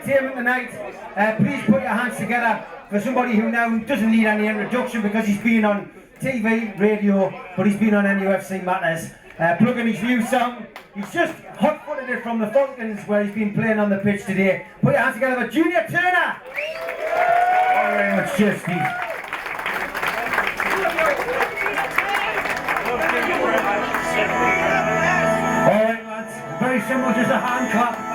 entertainment tonight. Please put your hands together for somebody who now doesn't need any introduction because he's been on TV, radio, but he's been on NUFC Matters. Plugging his new song. He's just hot-footed it from the Falcons where he's been playing on the pitch today. Put your hands together for Junior Turner! Thank you very much, cheers, Steve. Alright lads, very simple, just a hand clap.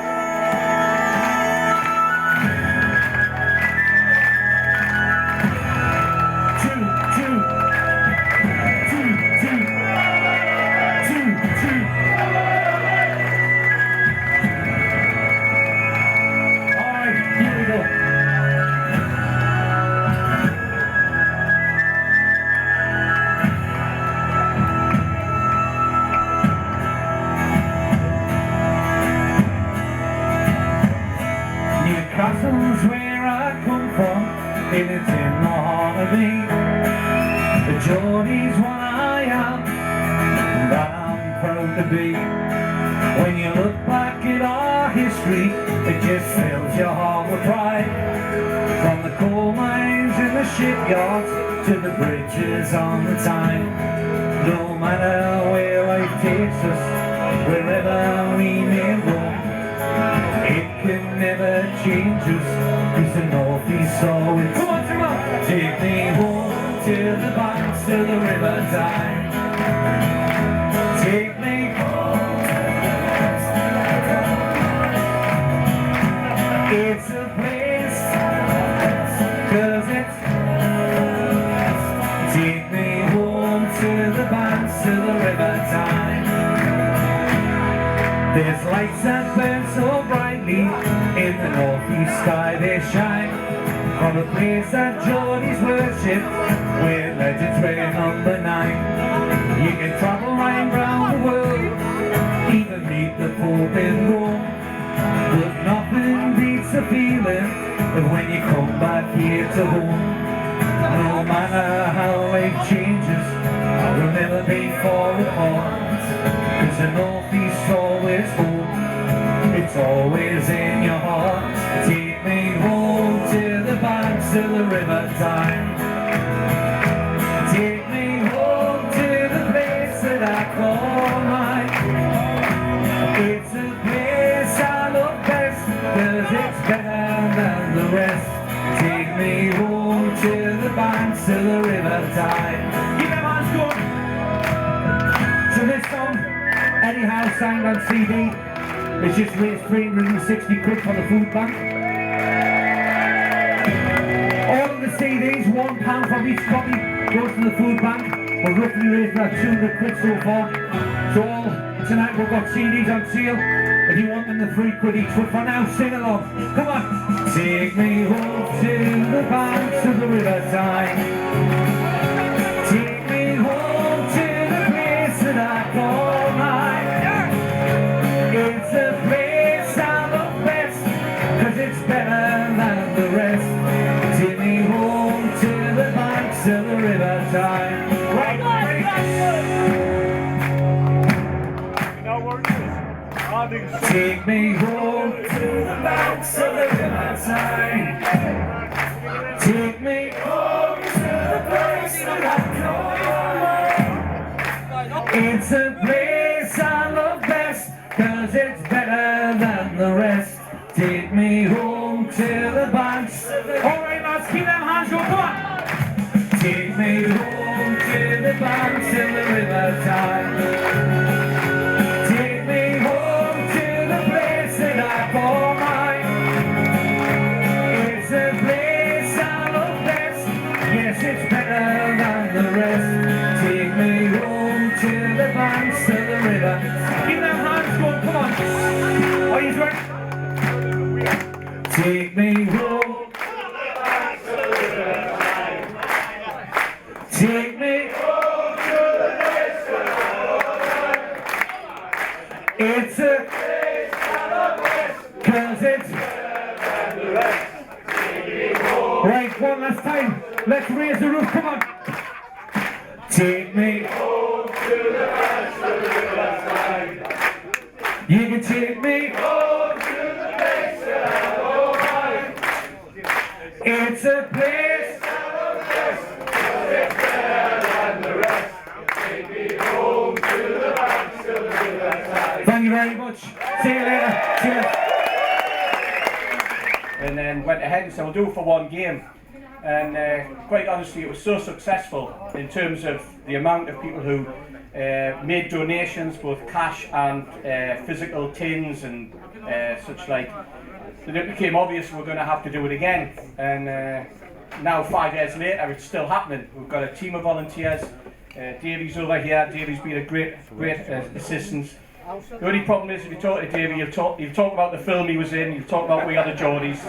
Newcastle's where I come from, and it's in the heart of me. The journey's what I am, that I'm proud to be. When you look back at our history, it just fills your heart with pride. From the coal mines and the shipyards to the bridges on the Tyne. No matter where life takes us, wherever we may roam, it can never change us, 'cause the north is always. Come on. Take me home to the banks of the River Tyne. Take me home to the banks of the River Tyne. It's a place, 'cause it's. Take me home to the banks of the River Tyne. There's lights that burn so brightly, in the northeast sky they shine. From a place that Geordies worship, where legends reign number 9. You can travel right round the world, even meet the Pope in Rome. But nothing beats the feeling of when you come back here to home. No matter how life changes, we'll never be far apart. 'Cause the northeast always home, it's always in your heart. Take me home to the banks of the River Tyne. Take me home to the place that I call mine. It's a place I love best, 'cause it's better than the rest. Take me home to the banks of the River Tyne. Keep them hands going. So this song, anyhow, signed on CD. It's just raised 360 quid for the Foodbank. All of the CDs, £1 from each copy, goes to the Foodbank. We've roughly raised about 200 quid so far. So all tonight we've got CDs on sale. If you want them, the £3 each. But for now, sing along. Come on. Take me home to the banks of the River Tyne. Take me home to the place that I call mine. It's a place I love best, 'cause it's better than the rest. Take me home to the banks of the River Tyne. Right, take me home to the banks of the River Tyne. Take me home to the place that I call mine. It's a place I love best, 'cause it's better than the rest. Take me home to the banks. Alright lads, keep them hands up, come on. Take me home to the banks of the River Tyne. Take me home to the place that I call mine. It's a place I love best, yes it's better than the rest. Take me home to the banks of the river. Keep them hands going, come on. Are you ready? Take me home to the banks of the river. Take me home to the place that I call mine. It's a place I love best, 'cause it's better than the rest. Take me home. Right, one last time. Let's raise the roof, come on. Take me home to the banks of the river side. You can take me home to the place that I go. It's a place. Thank you very much. See you later. Cheers. And then went ahead and said, we'll do it for one game. And quite honestly, it was so successful in terms of the amount of people who made donations, both cash and physical tins and such like, that it became obvious we're going to have to do it again. And now 5 years later, it's still happening. We've got a team of volunteers. Davey's over here. Davey's been a great assistance. The only problem is, if you talk to Davey, you'll talk about the film he was in, you'll talk about We Are the Geordies.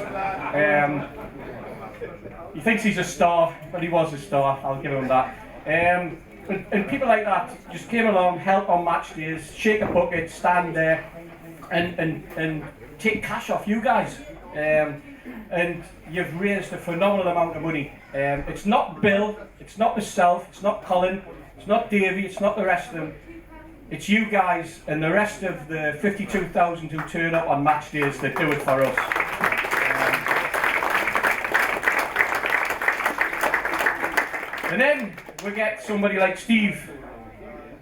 He thinks he's a star, but he was a star, I'll give him that. And people like that just came along, help on match days, shake a bucket, stand there, and take cash off you guys. And you've raised a phenomenal amount of money. It's not Bill, it's not myself, it's not Colin, it's not Davey, it's not the rest of them. It's you guys and the rest of the 52,000 who turn up on match days that do it for us. And then we get somebody like Steve,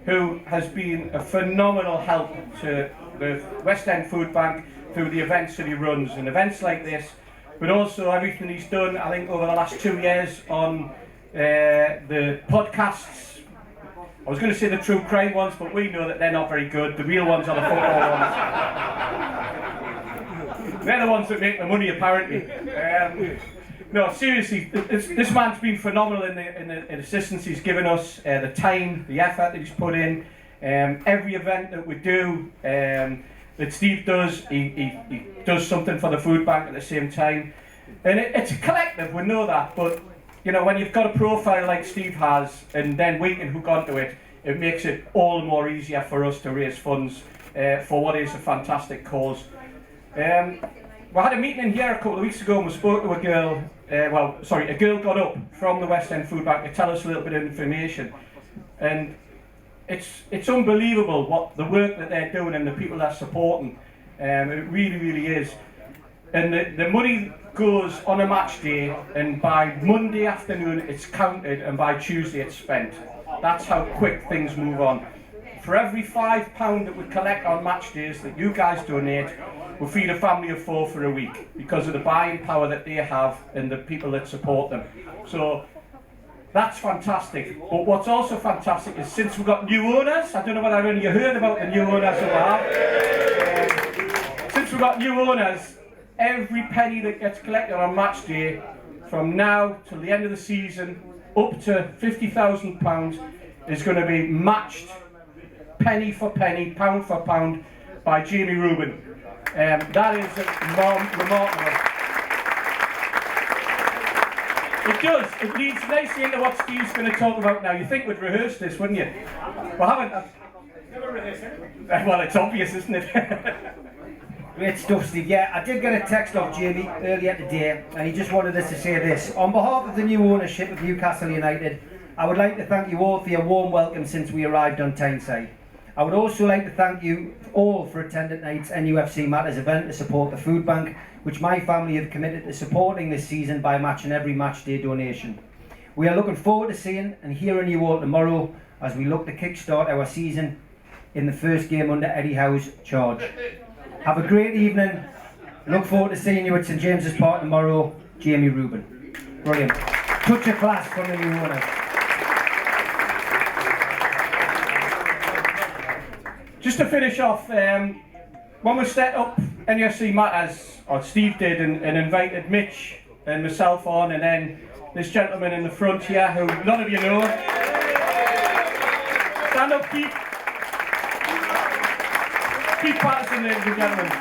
who has been a phenomenal help to the West End Foodbank through the events that he runs, and events like this, but also everything he's done, I think, over the last 2 years on the podcasts. I was going to say the true crime ones, but we know that they're not very good. The real ones are the football ones. They're the ones that make the money, apparently. No, seriously, this man's been phenomenal in the assistance he's given us, the time, the effort that he's put in, every event that we do, that Steve does, he does something for the food bank at the same time. And it's a collective, we know that, but you know, when you've got a profile like Steve has, and then we can hook onto it, it makes it all the more easier for us to raise funds for what is a fantastic cause. We had a meeting in here a couple of weeks ago and we spoke to a girl, a girl got up from the West End Food Bank to tell us a little bit of information. And it's unbelievable what the work that they're doing and the people they're supporting. It really, really is. And the money goes on a match day, and by Monday afternoon it's counted, and by Tuesday it's spent. That's how quick things move on. For every £5 that we collect on match days that you guys donate, we feed a family of 4 for a week because of the buying power that they have and the people that support them. So that's fantastic. But what's also fantastic is, since we've got new owners, I don't know whether any of you heard about the new owners or not. Since we've got new owners, every penny that gets collected on match day, from now till the end of the season, up to £50,000, is going to be matched penny for penny, pound for pound, by Jamie Rubin. That is remarkable. It does. It leads nicely into what Steve's going to talk about now. You think we'd rehearse this, wouldn't you? We haven't. Never rehearsed it. Well, it's obvious, isn't it? Great stuff, Steve. Yeah, I did get a text off Jamie earlier today, and he just wanted us to say this. On behalf of the new ownership of Newcastle United, I would like to thank you all for your warm welcome since we arrived on Tyneside. I would also like to thank you all for attending tonight's NUFC Matters event to support the food bank, which my family have committed to supporting this season by matching every match day donation. We are looking forward to seeing and hearing you all tomorrow as we look to kickstart our season in the first game under Eddie Howe's charge. Have a great evening. Look forward to seeing you at St James's Park tomorrow. Jamie Rubin. Brilliant. Touch of class from the new owner. Just to finish off, when we set up NUFC Matters, or Steve did, and invited Mitch and myself on, and then this gentleman in the front here, who none of you know. Stand up, Keith. Keith Patterson, ladies and gentlemen.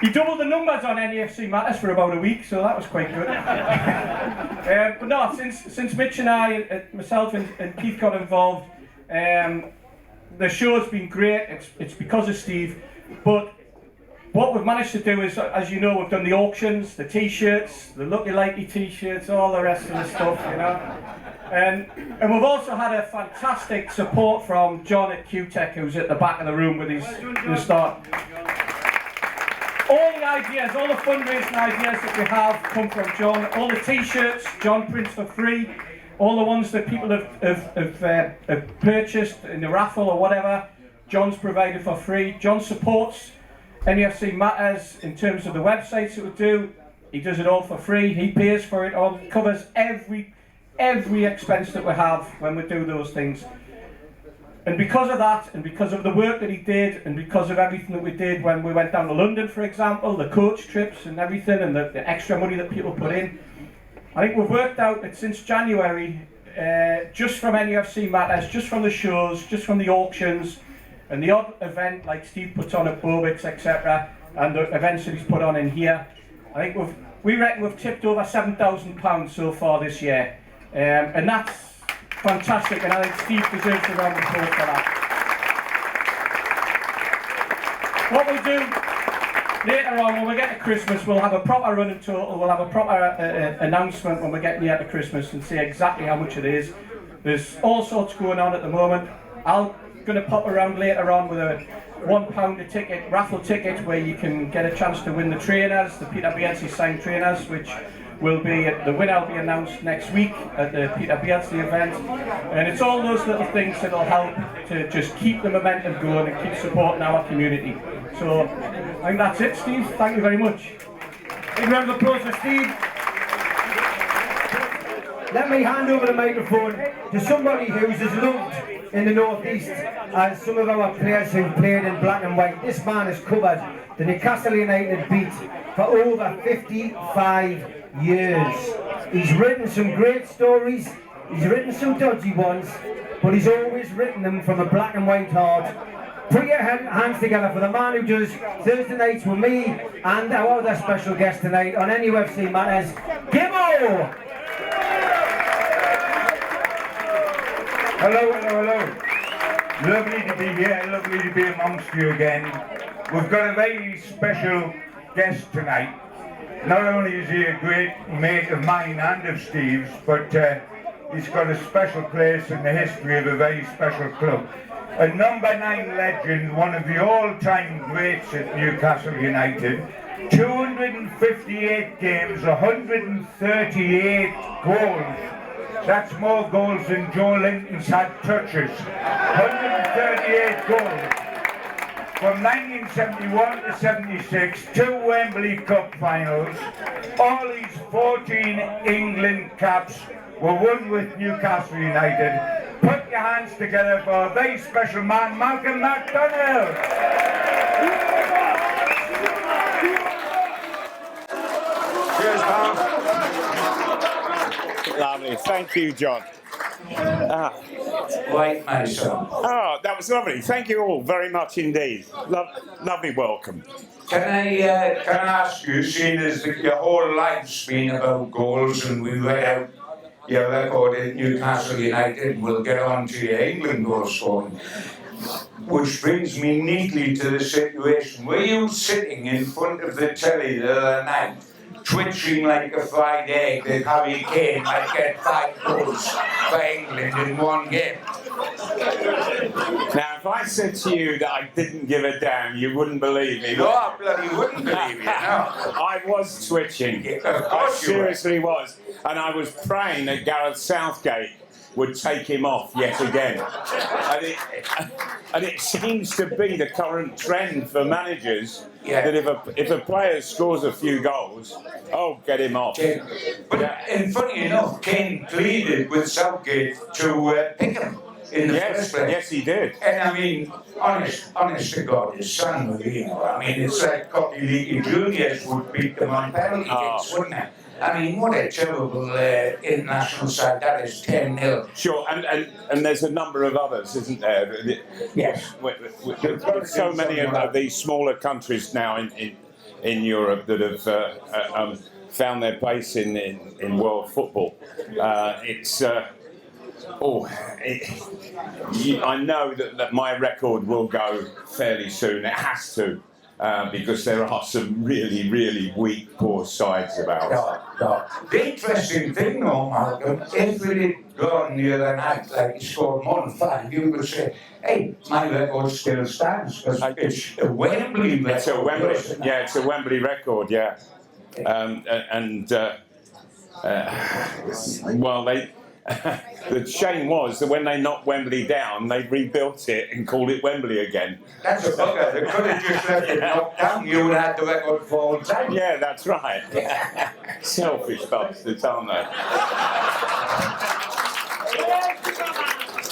He doubled the numbers on NUFC Matters for about a week, so that was quite good. But no, since Mitch and I, myself and Keith got involved, the show's been great. It's because of Steve. But what we've managed to do is, as you know, we've done the auctions, the t-shirts, the Lucky Likey t-shirts, all the rest of the stuff, you know. And we've also had a fantastic support from John at Q-Tech, who's at the back of the room with his start. All the ideas, all the fundraising ideas that we have come from John. All the t-shirts, John prints for free. All the ones that people have purchased in the raffle or whatever, John's provided for free. John supports NUFC Matters in terms of the websites that we do. He does it all for free. He pays for it all. Covers every expense that we have when we do those things. And because of that, and because of the work that he did, and because of everything that we did when we went down to London, for example, the coach trips and everything, and the extra money that people put in, I think we've worked out that since January, just from NUFC Matters, just from the shows, just from the auctions, and the odd event like Steve puts on at Bobix, etc., and the events that he's put on in here, I think we reckon we've tipped over £7,000 so far this year, and that's fantastic, and I think Steve deserves a round of applause for that. What we'll do later on, when we get to Christmas, we'll have a proper running total, we'll have a proper announcement when we get near to Christmas and see exactly how much it is. There's all sorts going on at the moment. I'm going to pop around later on with a £1 a ticket, raffle ticket, where you can get a chance to win the trainers, the Peter Bielsa signed trainers, which will be, the winner will be announced next week at the Peter Bielsa event. And it's all those little things that will help to just keep the momentum going and keep supporting our community. So I think that's it, Steve. Thank you very much. Big round of applause for Steve. Let me hand over the microphone to somebody who's as loved in the North East as some of our players who played in black and white. This man has covered the Newcastle United beat for over 55 years. He's written some great stories, he's written some dodgy ones, but he's always written them from a black and white heart. Put your hands together for the man who does Thursday nights with me and our other special guest tonight on NUFC Matters, Gibbo! Hello, hello, hello. Lovely to be here, lovely to be amongst you again. We've got a very special guest tonight. Not only is he a great mate of mine and of Steve's, but he's got a special place in the history of a very special club. A number 9 legend, one of the all-time greats at Newcastle United. 258 games, 138 goals. That's more goals than Joe Linton's had touches. 138 goals. From 1971 to 76, 2 Wembley Cup finals. All these 14 England caps were won with Newcastle United. Put your hands together for a very special man, Malcolm Macdonald. Cheers, pal. Lovely, thank you, John. Right, my son. Oh, that was lovely. Thank you all very much indeed. Lovely welcome. Can I ask you, seeing as your whole life's been about goals, and we read out your record at Newcastle United, we'll get on to your England goal scoring, which brings me neatly to the situation. Were you sitting in front of the telly the other night, twitching like a fried egg that Harry Kane might get 5 goals for England in one game? Now, if I said to you that I didn't give a damn, you wouldn't believe me. No, I bloody wouldn't believe you, no. I was twitching. Of I course you were. seriously was. And I was praying that Gareth Southgate would take him off yet again. And it seems to be the current trend for managers, that if a player scores a few goals, oh, get him off. But and funny enough, Kane pleaded with Southgate to pick him in the first place. Yes, he did. And I mean, honest to God, his son, Marino, I mean, it's like Cocky Leaky Juniors would beat them on penalty kicks, wouldn't it? I mean, what a terrible international side. That is 10-0. Sure, and there's a number of others, isn't there? Yes. With so many of these smaller countries now in Europe that have found their place in world football. I know that my record will go fairly soon. It has to. because there are some really, really weak, poor sides about. The interesting thing though, Malcolm, if it had gone the other night, like he scored more than 5, you could say, hey, my record still stands, because it's a Wembley record. It's a Wembley, yeah, it's a Wembley record, yeah. Well, they. The shame was that when they knocked Wembley down, they rebuilt it and called it Wembley again. That's a bugger. They could have just left it knocked down. You would have had the record for all time. Yeah, that's right. Selfish bastards, aren't they?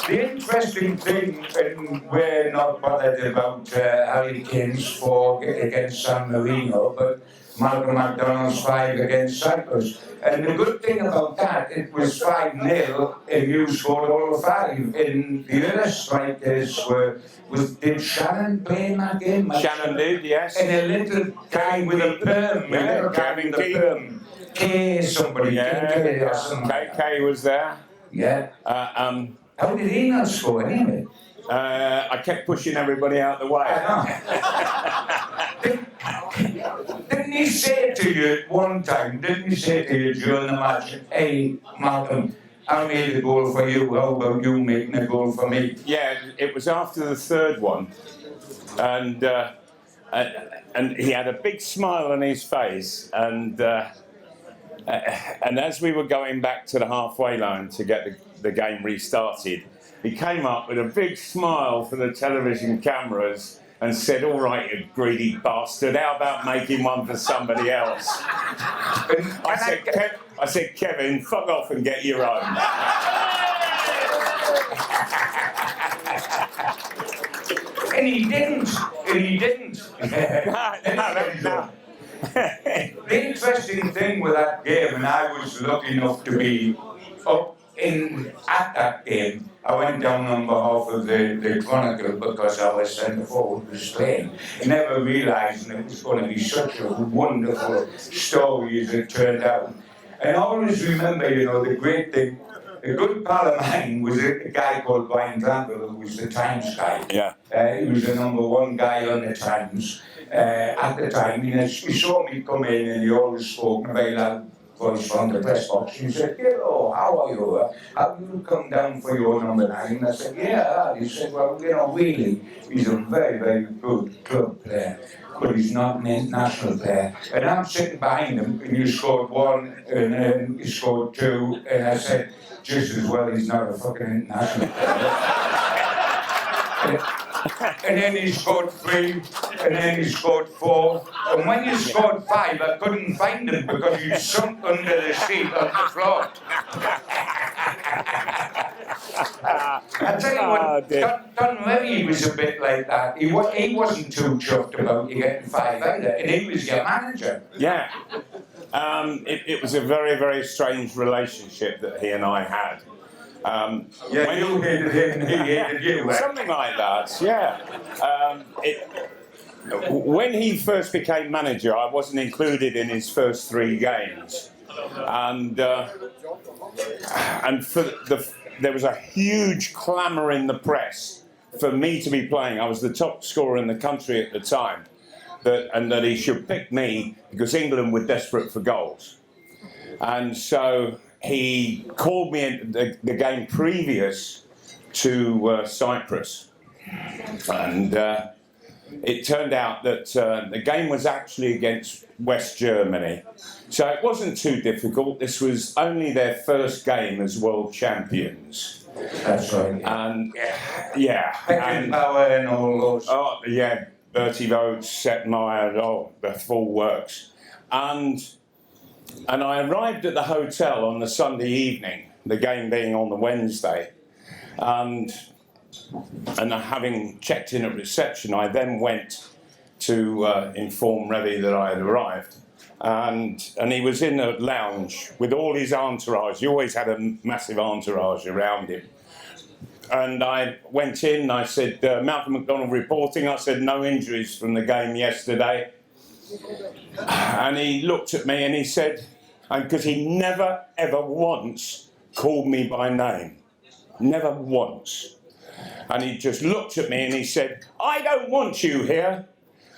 The interesting thing, and we're not bothered about Harry Kane's 4 against San Marino, but Malcolm Macdonald's 5 against Cyprus. And the good thing about that, it was 5-0, and you scored all 5. And the other strikers did Shannon play in that game? Shannon did, yes. And a little guy with a perm, Yeah, Kevin perm. K somebody. Yeah, K was there. Yeah. How did he not score anyway? I kept pushing everybody out the way. Didn't he say to you at one time, didn't he say to you during the match, hey, Malcolm, I made a goal for you, how about you making a goal for me? Yeah, it was after the third one, and he had a big smile on his face, and as we were going back to the halfway line to get the game restarted, he came up with a big smile for the television cameras and said, all right, you greedy bastard, how about making one for somebody else? I said, Kevin, fuck off and get your own. And he didn't. No. The interesting thing with that game, and I was lucky enough to be up at that game, I went down on behalf of the Chronicle because I was centre forward was playing. Never realising it was going to be such a wonderful story as it turned out. And I always remember, the great thing, a good pal of mine was a guy called Brian Glanville, who was the Times guy. Yeah. He was the #1 guy on the Times at the time. He saw me come in and he always spoke very loud voice from the press box. He said, hello, how are you? Have you come down for your #9? I said, yeah. He said, well, really, he's a very, very good club player, but he's not a national player. And I'm sitting behind him, and you scored 1, and then he scored 2, and I said, just as well, he's not a fucking international player. And then he scored 3, and then he scored 4. And when he scored 5, I couldn't find him because he sunk under the seat on the floor. I tell you what, Don Levy was a bit like that. He wasn't too chuffed about you getting 5 either, and he was your manager. Yeah. It was a very, very strange relationship that he and I had. Yeah, you hated him and he hated you. Something like that, yeah. When he first became manager, I wasn't included in his first 3 games. And there was a huge clamour in the press for me to be playing. I was the top scorer in the country at the time. That he should pick me because England were desperate for goals. And so he called me in the game previous to Cyprus. And it turned out that the game was actually against West Germany. So it wasn't too difficult. This was only their first game as world champions. That's right. And yeah. Beckenbauer and all those. Oh, yeah. Bertie Vogts, Setmeyer, the full works. And I arrived at the hotel on the Sunday evening, the game being on the Wednesday. And having checked in at reception, I then went to inform Revy that I had arrived. And he was in a lounge with all his entourage. He always had a massive entourage around him. And I went in, I said, Malcolm Macdonald reporting. I said, no injuries from the game yesterday. And he looked at me and he said, because he never, ever once called me by name. Never once. And he just looked at me and he said, I don't want you here.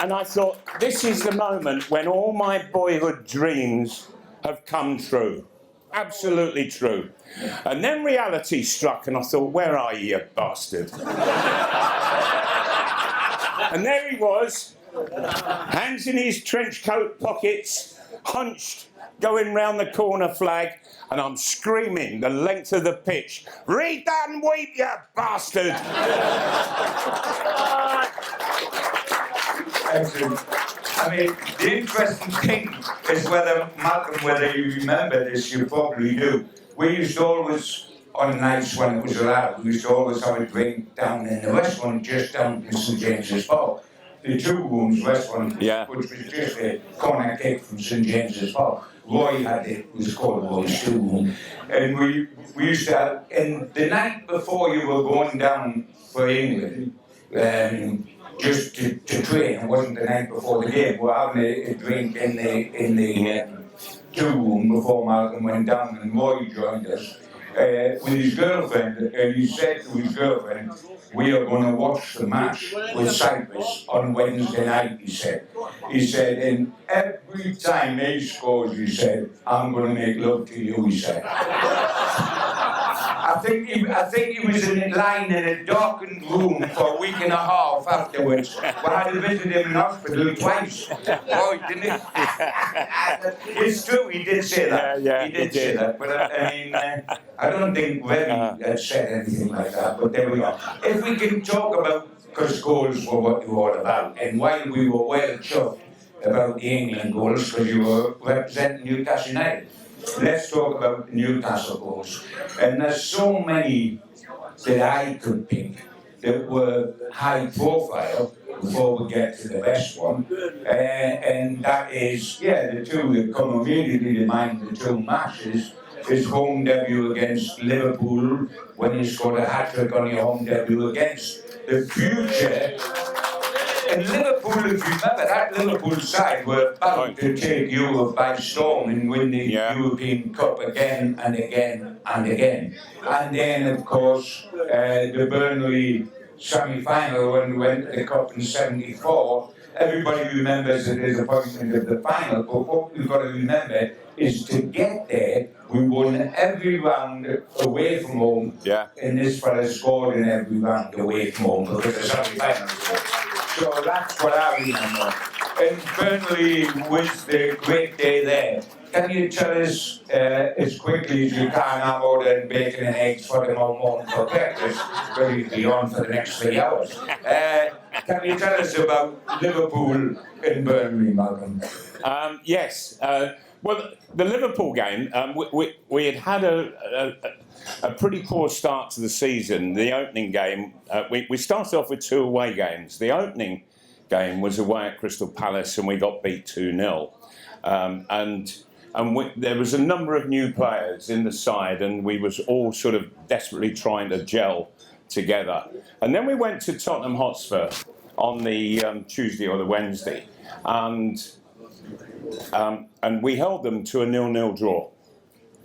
And I thought, this is the moment when all my boyhood dreams have come true. Absolutely true. And then reality struck, and I thought, where are you, you bastard? And there he was, hands in his trench coat pockets, hunched, going round the corner flag, and I'm screaming the length of the pitch, read that and weep, you bastard! Excellent. I mean, the interesting thing is Malcolm, whether you remember this, you probably do. We used to always, on nights when it was allowed, we used to always have a drink down in the restaurant just down in St James's Park. The Two Rooms restaurant, which was just a corner cake from St James's Park. Roy had it was called Roy's Two Room. And we used to have, and the night before you were going down for England, just to train, it wasn't the night before the game, we were having a drink in the Two Room before Malcolm went down, and Roy joined us with his girlfriend, and he said to his girlfriend, we are going to watch the match with Cyprus on Wednesday night, he said. He said, and every time he scores, he said, I'm going to make love to you, he said. I think he was in line in a darkened room for a week and a half afterwards. We had to visit him in hospital twice. Oh, didn't he? It's true, he did say that. Yeah, he did say that. But I mean, I don't think Webby had said anything like that, but there we go. If we can talk about, because goals were what you were all about, and while we were well chuffed about the England goals, because you were representing Newcastle United, let's talk about the Newcastle goals. And there's so many that I could pick that were high profile before we get to the best one. And that is, the two that come immediately to mind, the two matches, his home debut against Liverpool, when he scored a hat-trick on your home debut against the future. And Liverpool, if you remember, that Liverpool side were bound to take Europe by storm and win the European Cup again and again and again. And then, of course, the Burnley semi-final when we went to the Cup in '74. Everybody remembers the disappointment of the final, but what we've got to remember is to get there, we won every round away from home, and this fella scored in every round away from home because the semi-final was. So that's what I remember. And Burnley was the great day there. Can you tell us as quickly as you can, I'm ordering bacon and eggs for tomorrow morning for breakfast, because you'll be on for the next 3 hours. Can you tell us about Liverpool and Burnley, Malcolm? Yes. Well, the Liverpool game, we had a pretty poor start to the season. The opening game, we started off with 2 away games. The opening game was away at Crystal Palace, and we got beat 2-0. And there was a number of new players in the side, and we was all sort of desperately trying to gel together. And then we went to Tottenham Hotspur on the Tuesday or the Wednesday, and we held them to a 0-0 draw.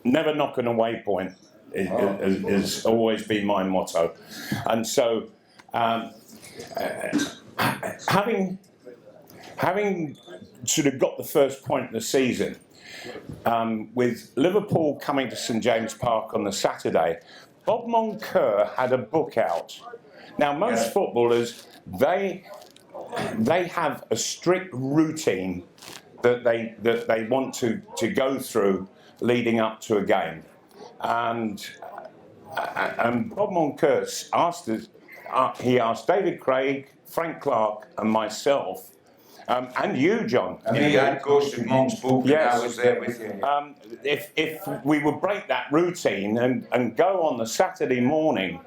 Never knock an away point has always been my motto. And so, having sort of got the first point of the season, with Liverpool coming to St James Park on the Saturday, Bob Moncur had a book out. Now, most footballers, they have a strict routine that they want to go through leading up to a game, and Bob Moncur asked David Craig, Frank Clark, and myself. And you, John. And he had Ghosted Monk's book, and I was there with you. If we would break that routine and go on the Saturday morning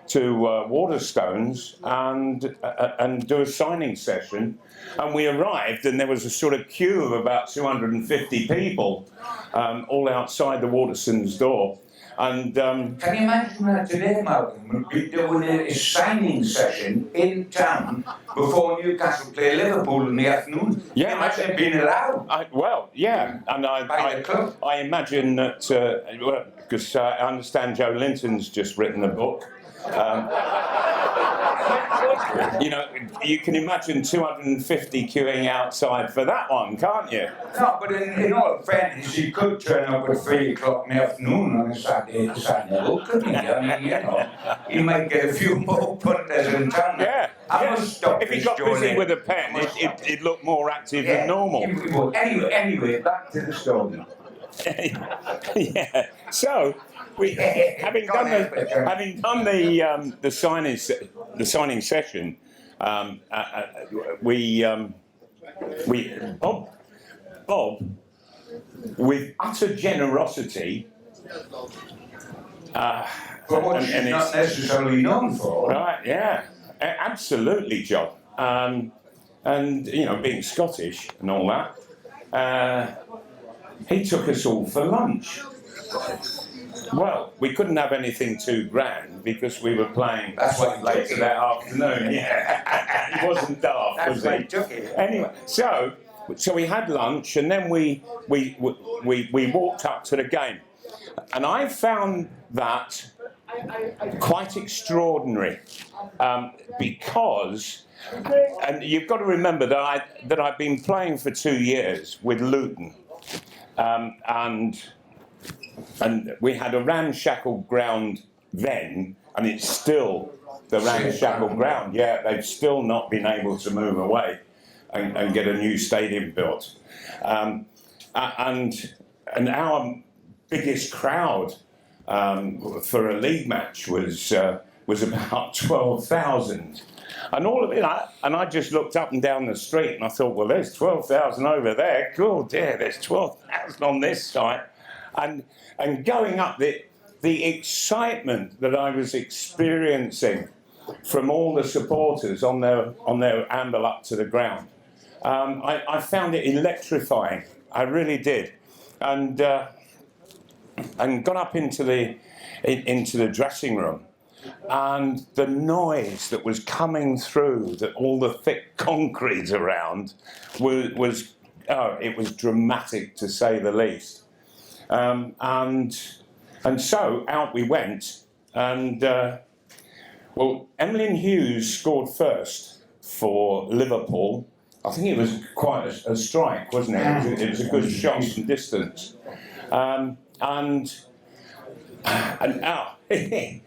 to Waterstones and do a signing session, and we arrived, and there was a sort of queue of about 250 people all outside the Waterstones door. And can you imagine that today, Malcolm? We'd be doing a signing session in town before Newcastle play Liverpool in the afternoon. Yeah, imagine it being allowed. And I imagine that because I understand Joe Linton's just written a book. You know, you can imagine 250 queuing outside for that one, can't you? No, but in all fairness, you could turn up at 3 o'clock in the afternoon on a Saturday night, couldn't you? I mean, you know, you might get a few more punters in town. Yeah. I must stop If he this, got busy Jolie. with a pen, it'd look more active than normal. Anyway, back to the story. Yeah. So, having done the signing session, Bob, with utter generosity, But what she's not necessarily known for. right? Yeah, absolutely, John. And you know, being Scottish and all that, he took us all for lunch. Well, we couldn't have anything too grand because we were playing That's why he later took it. that afternoon. Yeah, he wasn't daft, That's was why he? he took it. Anyway, so we had lunch and then we walked up to the game, and I found that quite extraordinary because, and you've got to remember that I've been playing for 2 years with Luton, and we had a ramshackle ground then, and it's still the ramshackle ground. Yeah, they've still not been able to move away and get a new stadium built. And our biggest crowd for a league match was about 12,000. And all of it, and I just looked up and down the street and I thought, well, there's 12,000 over there. Cool, dear, there's 12,000 on this side. And going up, the excitement that I was experiencing from all the supporters on their amble up to the ground, I found it electrifying. I really did, and got up into the dressing room, and the noise that was coming through all the thick concrete around was dramatic, to say the least. And so out we went, and Emlyn Hughes scored first for Liverpool. I think it was quite a strike, wasn't it? It was a good shot from distance. And now, in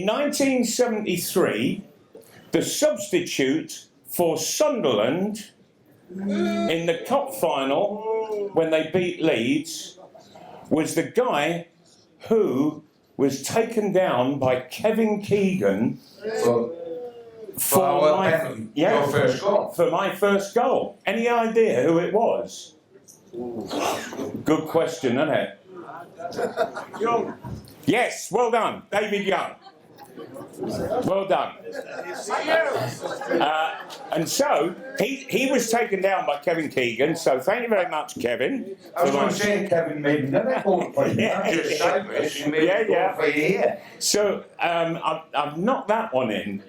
1973, the substitute for Sunderland in the cup final, when they beat Leeds, was the guy who was taken down by Kevin Keegan for my first goal. Any idea who it was? Good question, isn't it? Young. Yes, well done, David Young. Well done. And so he was taken down by Kevin Keegan. So thank you very much, Kevin. I was going to say Kevin made another goal for you. Not just Cyprus, he made a goal for you here. So I've knocked that one in,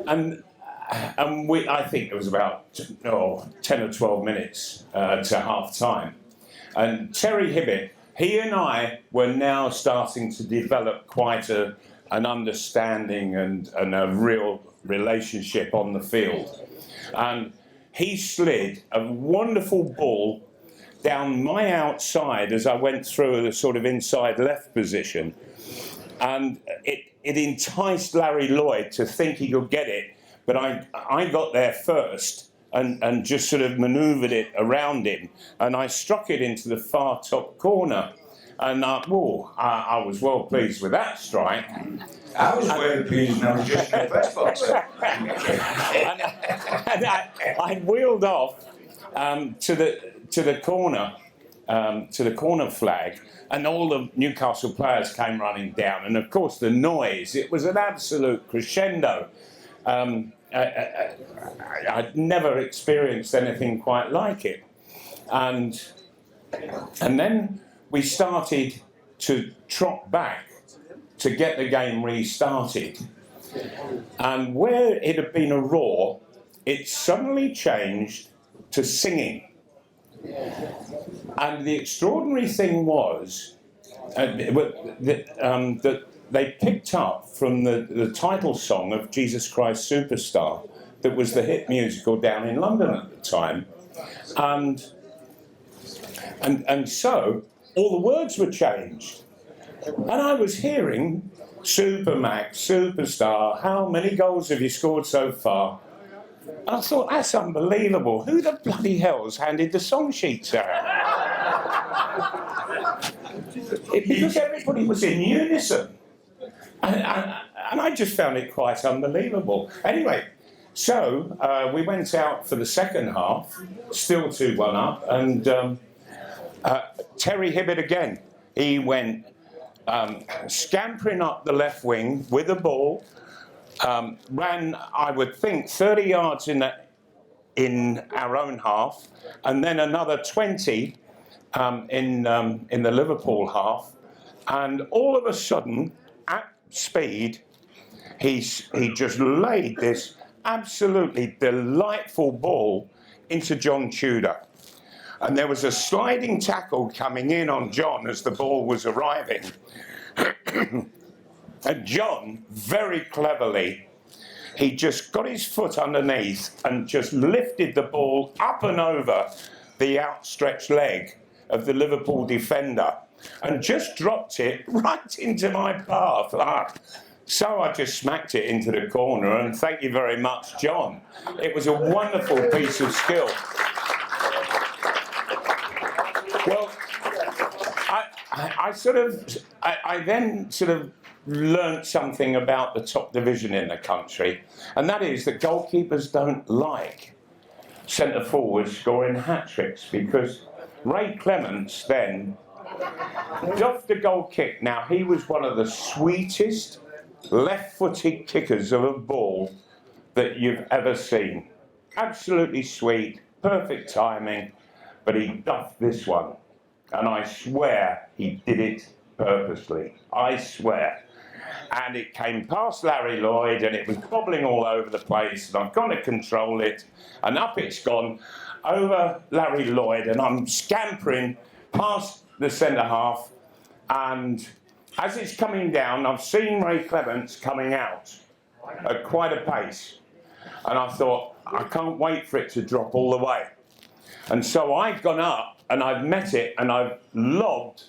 and I think it was about 10 or 12 minutes to half time, and Terry Hibbett, he and I were now starting to develop quite an understanding and a real relationship on the field. And he slid a wonderful ball down my outside as I went through the sort of inside left position. And it enticed Larry Lloyd to think he could get it, but I got there first and just sort of manoeuvred it around him, and I struck it into the far top corner. And I was well pleased with that strike. I was well pleased, and I was just in the press box. and I wheeled off to the corner flag, and all the Newcastle players came running down. And of course, the noise, it was an absolute crescendo. I'd never experienced anything quite like it. And then we started to trot back to get the game restarted. And where it had been a roar, it suddenly changed to singing. And the extraordinary thing was that they picked up from the title song of Jesus Christ Superstar, that was the hit musical down in London at the time, and so all the words were changed, and I was hearing Supermac, Superstar, how many goals have you scored so far? And I thought, that's unbelievable. Who the bloody hell's handed the song sheets out? Because everybody was in unison. And I just found it quite unbelievable. Anyway, so we went out for the second half, still 2-1 up, and Terry Hibbert again. He went scampering up the left wing with the ball, ran, I would think, 30 yards in our own half, and then another 20 in the Liverpool half, and all of a sudden, at speed, he just laid this absolutely delightful ball into John Tudor. And there was a sliding tackle coming in on John as the ball was arriving. And John, very cleverly, he just got his foot underneath and just lifted the ball up and over the outstretched leg of the Liverpool defender and just dropped it right into my path. So I just smacked it into the corner, and thank you very much, John. It was a wonderful piece of skill. Well, I then sort of learnt something about the top division in the country, and that is that goalkeepers don't like centre forwards scoring hat-tricks, because Ray Clemence then doffed the goal kick. Now, he was one of the sweetest left-footed kickers of a ball that you've ever seen. Absolutely sweet, perfect timing, but he duffed this one. And I swear he did it purposely. I swear. And it came past Larry Lloyd, and it was bobbling all over the place, and I've got to control it, and up it's gone over Larry Lloyd, and I'm scampering past the centre half, and as it's coming down, I've seen Ray Clemence coming out at quite a pace, and I thought, I can't wait for it to drop all the way. And so I've gone up, and I've met it, and I've lobbed,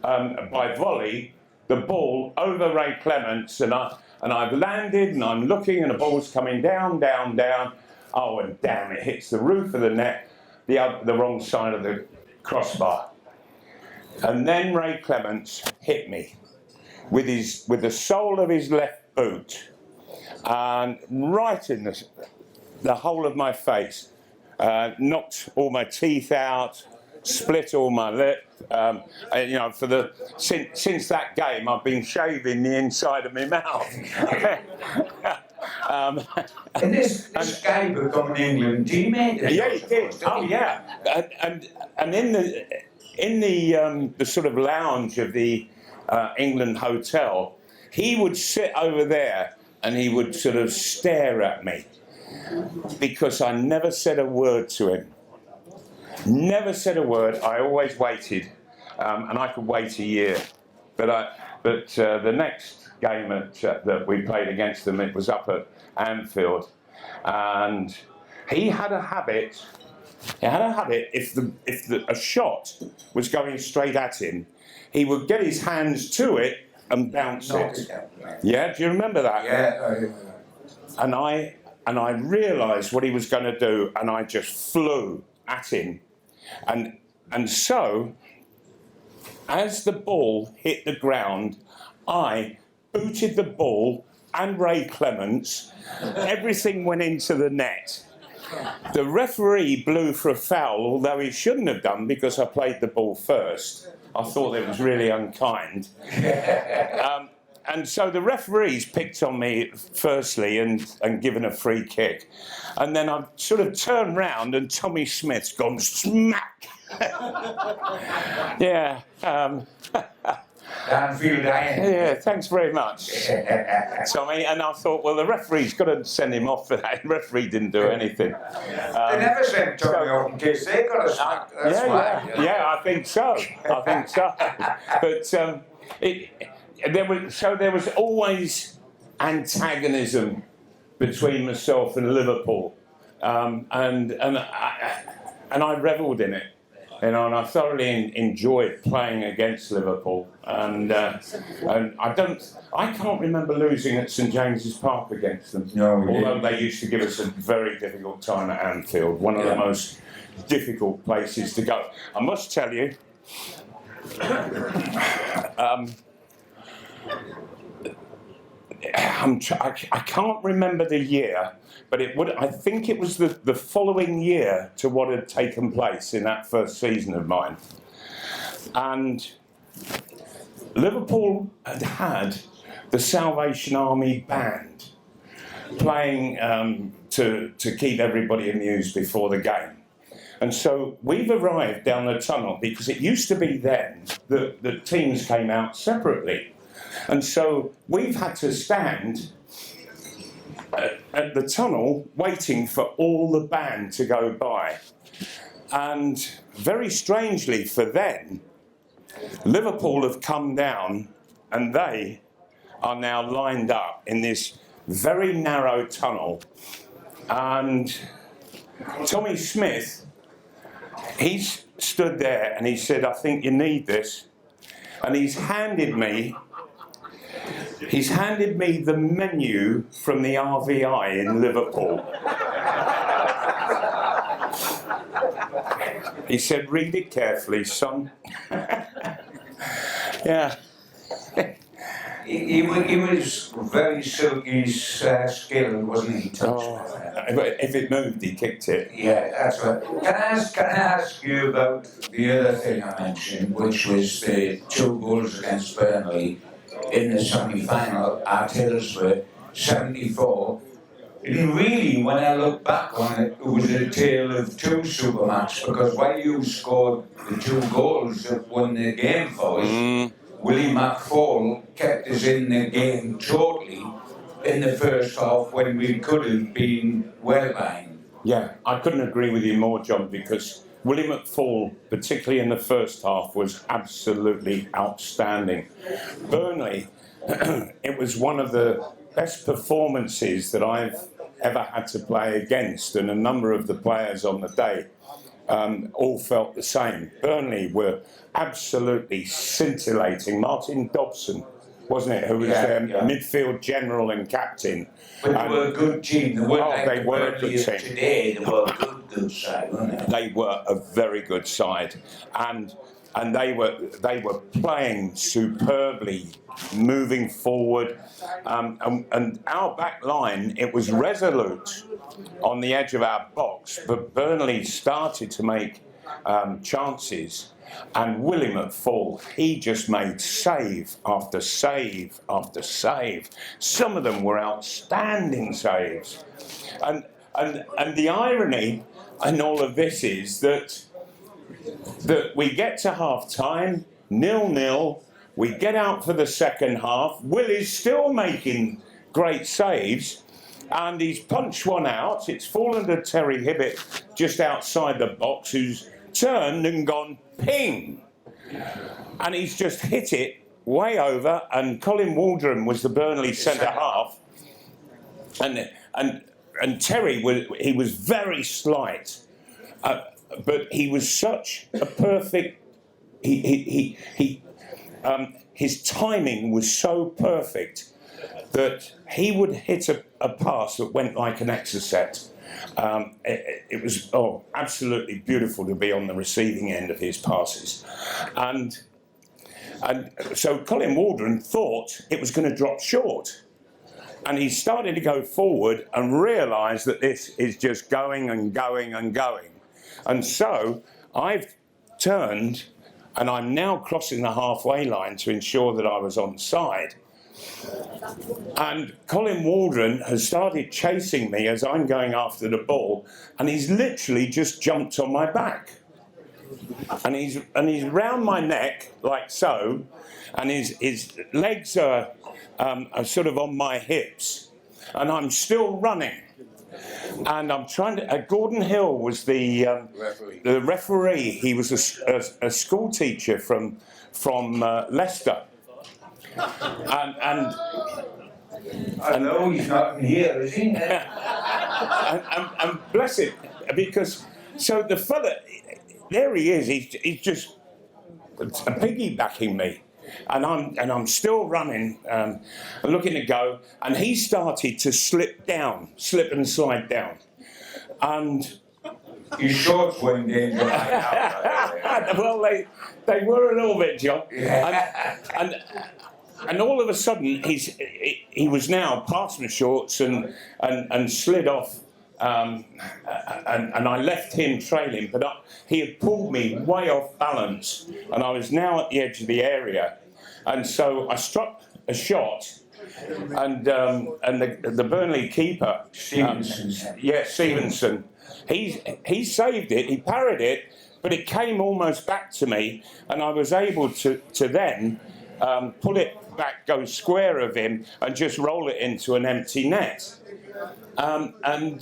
by volley, the ball over Ray Clemence, and I've landed, and I'm looking, and the ball's coming down, down, down. Oh, and damn, it hits the roof of the net, the wrong side of the crossbar. And then Ray Clemence hit me with the sole of his left boot, and right in the whole of my face, knocked all my teeth out, split all my lip. Since that game, I've been shaving the inside of my mouth. And this guy become in England teammate. Yeah, he did. Oh, yeah. And in the sort of lounge of the England hotel, he would sit over there and he would sort of stare at me, because I never said a word to him. Never said a word. I always waited, and I could wait a year. But the next game that we played against them, it was up at Anfield, and he had a habit. If a shot was going straight at him, he would get his hands to it and bounce it. Yeah, do you remember that? Yeah, I remember that. And I realised what he was going to do, and I just flew at him. And so, as the ball hit the ground, I booted the ball and Ray Clemence. Everything went into the net. The referee blew for a foul, although he shouldn't have done, because I played the ball first. I thought it was really unkind. And so the referees picked on me firstly and given a free kick. And then I've sort of turned round and Tommy Smith's gone smack. Yeah. Yeah, thanks very much, Tommy. And I thought, well, the referee's got to send him off for that. The referee didn't do anything. They never sent Tommy off in case they got a smack. That's why. Yeah, I think so. But there was always antagonism between myself and Liverpool, and I revelled in it, and I thoroughly enjoyed playing against Liverpool, and I can't remember losing at St James's Park against them. No, although they used to give us a very difficult time at Anfield, one of the most difficult places to go. I must tell you. I can't remember the year, but I think it was the following year to what had taken place in that first season of mine. And Liverpool had the Salvation Army band playing to keep everybody amused before the game. And so we've arrived down the tunnel, because it used to be then that the teams came out separately. And so we've had to stand at the tunnel waiting for all the band to go by. And very strangely for then, Liverpool have come down and they are now lined up in this very narrow tunnel. And Tommy Smith, he's stood there and he said, I think you need this. And he's handed me the menu from the RVI in Liverpool. He said, read it carefully, son. Yeah. He was very silky skilled, wasn't he? If it moved, he kicked it. Yeah, that's right. Can I ask you about the other thing I mentioned, which was the 2 goals against Burnley in the semi-final at Hillsborough, 74. And really, when I look back on it, it was a tale of 2 Supermacs, because while you scored the 2 goals that won the game for us, Willie McFall kept us in the game totally in the first half when we could have been well behind. Yeah, I couldn't agree with you more, John, because Willie McFall, particularly in the first half, was absolutely outstanding. Burnley, it was one of the best performances that I've ever had to play against, and a number of the players on the day all felt the same. Burnley were absolutely scintillating. Martin Dobson, wasn't it, who was their midfield general and captain. But they were a good team. They were a good team. Today, they were a good side, weren't they? They were a very good side, and they were playing superbly, moving forward, and our back line, it was resolute on the edge of our box, but Burnley started to make chances, and Willie McFall, he just made save after save after save. Some of them were outstanding saves, and the irony in all of this is that we get to half time, 0-0, we get out for the second half, Willie's still making great saves, and he's punched one out. It's fallen to Terry Hibbett just outside the box, who's turned and gone ping, and he's just hit it way over, and Colin Waldron was the Burnley centre half, and Terry was very slight, but he was such a perfect. His timing was so perfect that he would hit a pass that went like an exocet. It was absolutely beautiful to be on the receiving end of his passes, and so Colin Waldron thought it was going to drop short, and he started to go forward and realised that this is just going and going and going, and so I've turned and I'm now crossing the halfway line to ensure that I was onside. And Colin Waldron has started chasing me as I'm going after the ball, and he's literally just jumped on my back. And he's round my neck like so, and his legs are sort of on my hips, and I'm still running. And I'm trying to. Gordon Hill was the referee. He was a school teacher from Leicester. and I know he's not in here, is he? and bless it, because so the fella, there he is. He's just piggybacking me, and I'm still running, looking to go, and he started to slip and slide down, and His shorts were in danger right now. well, they were a little bit, John, and all of a sudden he was now past my shorts and slid off. And I left him trailing, but he had pulled me way off balance, and I was now at the edge of the area, and so I struck a shot, and the Burnley keeper, Stevenson, he saved it, he parried it, but it came almost back to me, and I was able to then pull it back, go square of him, and just roll it into an empty net. And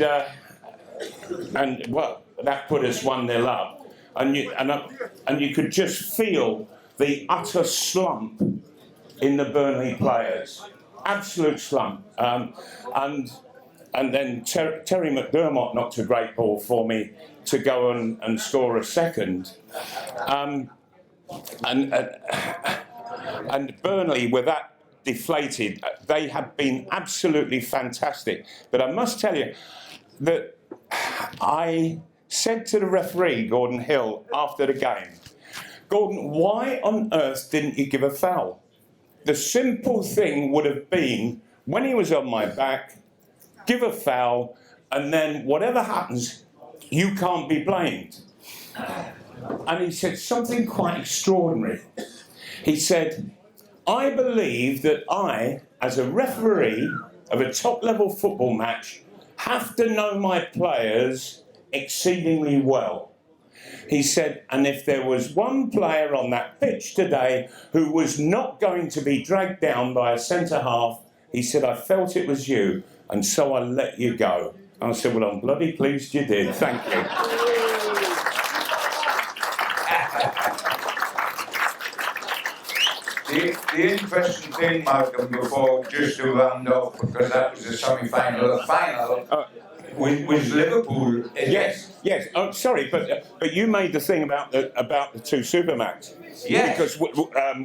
well, that put us 1-0 up, and you could just feel the utter slump in the Burnley players, absolute slump. And then Terry McDermott knocked a great ball for me to go and score a second, and Burnley were that deflated. They have been absolutely fantastic, but I must tell you that I said to the referee, Gordon Hill, after the game, Gordon, why on earth didn't you give a foul? The simple thing would have been, when he was on my back, give a foul, and then whatever happens, you can't be blamed. And he said something quite extraordinary. He said, I believe that I, as a referee of a top-level football match, have to know my players exceedingly well. He said, and if there was one player on that pitch today who was not going to be dragged down by a centre-half, he said, I felt it was you, and so I let you go. And I said, well, I'm bloody pleased you did. Thank you. The interesting thing, Malcolm, before just to round off, because that was the semi-final, the final was Liverpool. Yes. Oh, sorry, but you made the thing about the two Supermacs. Yes. Because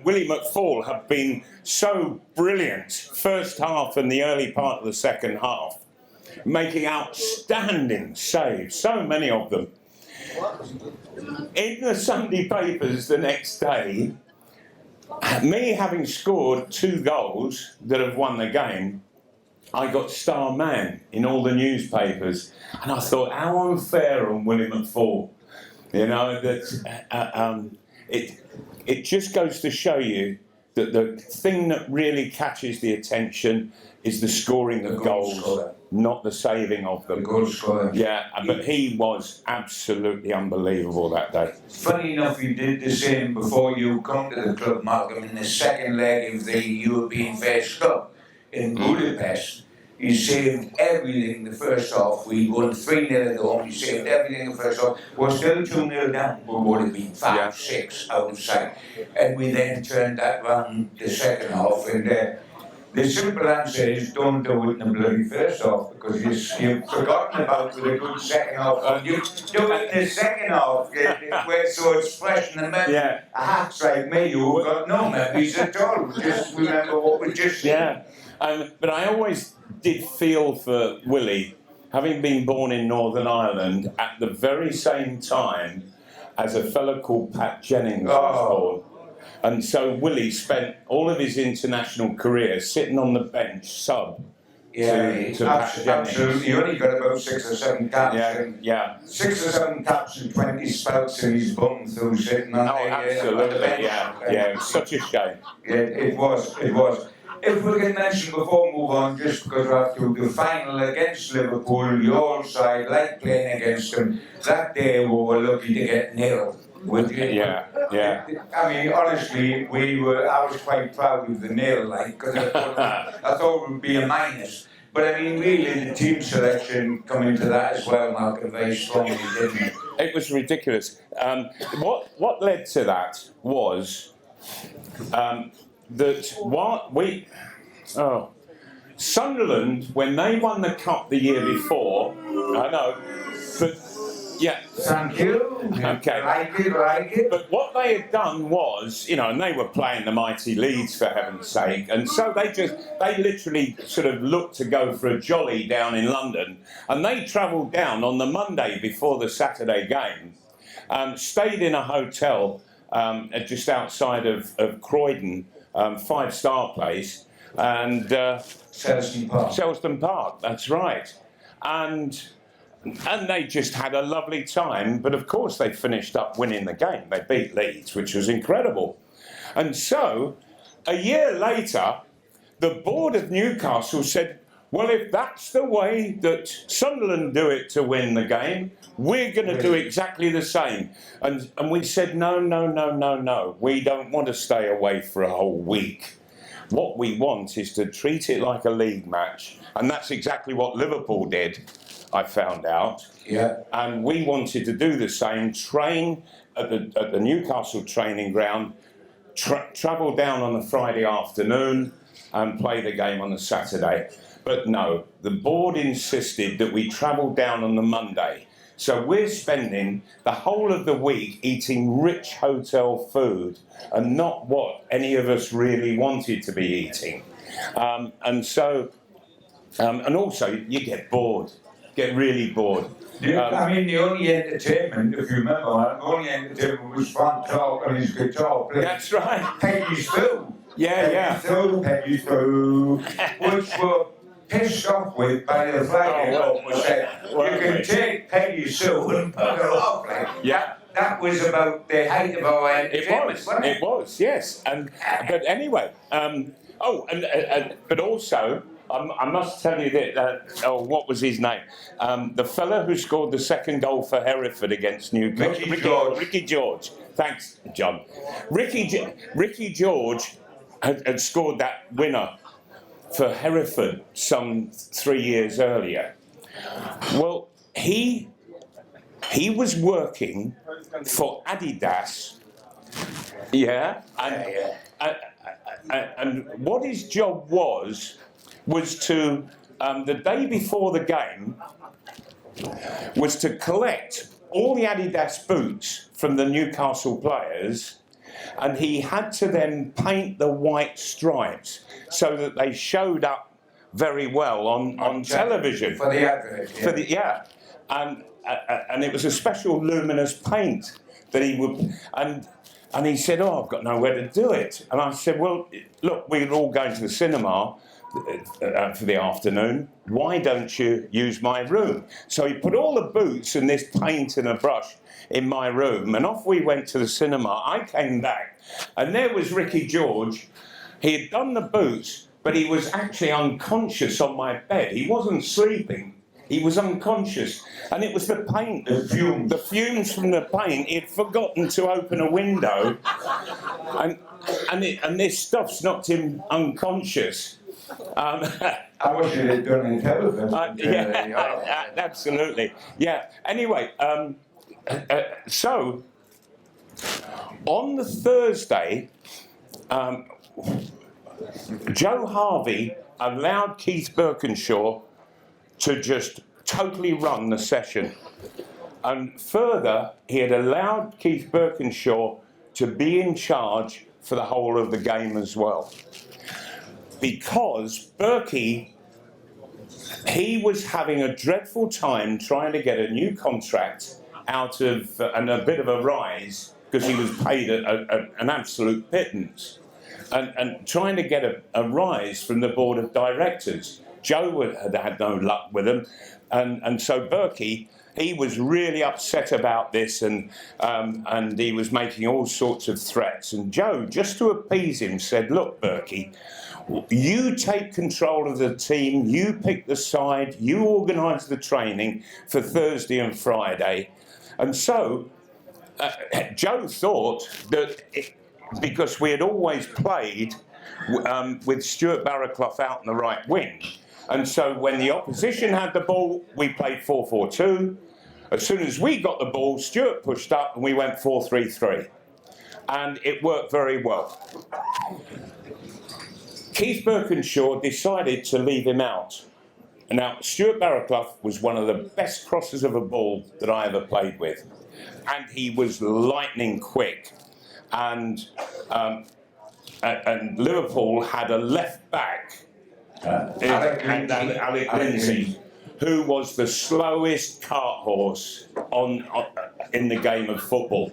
Willie McFall have been so brilliant first half and the early part of the second half, making outstanding saves, so many of them. In the Sunday papers the next day, me having scored 2 goals that have won the game, I got star man in all the newspapers, and I thought, how unfair on Willie McFall. You know, that it just goes to show you that the thing that really catches the attention is the scoring of goals, not the saving of them. The goal scorer. Yeah, but he was absolutely unbelievable that day. Funny enough, you did the same before you come to the club, Malcolm, in the second leg of the European First Cup in Budapest. You saved everything the first half. We won 3-0 at home. You saved everything the first half. We're still 2-0 down. We would have been 5-6 outside. And we then turned that round the second half. And the simple answer is don't do it in the bloody first half, because you've forgotten about the good second half. You do it in the second half, so it's fresh in the memory. Yeah. Hats like me, who've got no memories at all. We just remember what we just seen. Yeah, but I always did feel for Willie, having been born in Northern Ireland at the very same time as a fellow called Pat Jennings was born. And so Willie spent all of his international career sitting on the bench sub to Pat Jennings. Absolutely. He only got about 6 or 7 caps. Yeah. 6 or 7 caps and 20 spouts in his bum through sitting on absolutely. On the bench. Yeah, it was such a shame. It was. If we can mention before we move on, just because we're after the final against Liverpool, your side, like playing against them, that day we were lucky to get 0. Yeah. I mean, honestly, I was quite proud of the 0, because I thought it would be a minus. But I mean, really, the team selection come into that as well, Malcolm, very strongly, didn't it? It was ridiculous. What led to that was Sunderland, when they won the cup the year before, I know, but yeah. Thank you. Okay. Like it. But what they had done was, and they were playing the mighty Leeds for heaven's sake, and so they literally sort of looked to go for a jolly down in London, and they travelled down on the Monday before the Saturday game, stayed in a hotel just outside of Croydon, 5-star place, and Selsdon Park, that's right, and they just had a lovely time, but of course they finished up winning the game. They beat Leeds, which was incredible. And so, a year later, the board of Newcastle said, well, if that's the way that Sunderland do it to win the game, we're going to do exactly the same. And we said, no. We don't want to stay away for a whole week. What we want is to treat it like a league match. And that's exactly what Liverpool did, I found out. Yeah. And we wanted to do the same, train at the Newcastle training ground, travel down on the Friday afternoon and play the game on the Saturday. But no, the board insisted that we travel down on the Monday. So we're spending the whole of the week eating rich hotel food and not what any of us really wanted to be eating. And also you get bored. Get really bored. The only entertainment, if you remember, the only entertainment was Frank Clark and his guitar playing. That's right. Peggy's Through. Peggy's Through, which were pissed off with by the flag. You can take Peggy's Through and put it off. That was about the height of our entertainment. It was, yes. But anyway, but also, I must tell you that, what was his name? The fella who scored the second goal for Hereford against Newcastle. Ricky George. Thanks, John. Ricky George had scored that winner for Hereford some 3 years earlier. Well, he was working for Adidas. Yeah. And what his job was to, the day before the game, was to collect all the Adidas boots from the Newcastle players, and he had to then paint the white stripes so that they showed up very well on television. For the advert. And it was a special luminous paint that he would... And he said, I've got nowhere to do it. And I said, well, look, we're all going to the cinema for the afternoon. Why don't you use my room? So he put all the boots and this paint and a brush in my room, and off we went to the cinema. I came back, and there was Ricky George. He had done the boots, but he was actually unconscious on my bed. He wasn't sleeping. He was unconscious, and it was the paint, the fumes from the paint. He had forgotten to open a window, and this stuff's knocked him unconscious. I wish it had done in television. Absolutely. Yeah. Anyway, so on the Thursday, Joe Harvey allowed Keith Birkinshaw to just totally run the session. And further, he had allowed Keith Birkinshaw to be in charge for the whole of the game as well. Because Berkey, he was having a dreadful time trying to get a new contract out of, and a bit of a rise, because he was paid an absolute pittance, and trying to get a rise from the board of directors. Joe had no luck with him, and so Berkey, he was really upset about this, and he was making all sorts of threats. And Joe, just to appease him, said, look, Berkey, you take control of the team, you pick the side, you organise the training for Thursday and Friday. And so Joe thought that because we had always played with Stuart Barraclough out on the right wing, and so when the opposition had the ball, we played 4-4-2. As soon as we got the ball, Stuart pushed up and we went 4-3-3. And it worked very well. Keith Birkinshaw decided to leave him out. Now, Stuart Barraclough was one of the best crossers of a ball that I ever played with. And he was lightning quick. And Liverpool had a left back, Alec Lindsay, who was the slowest cart horse in the game of football.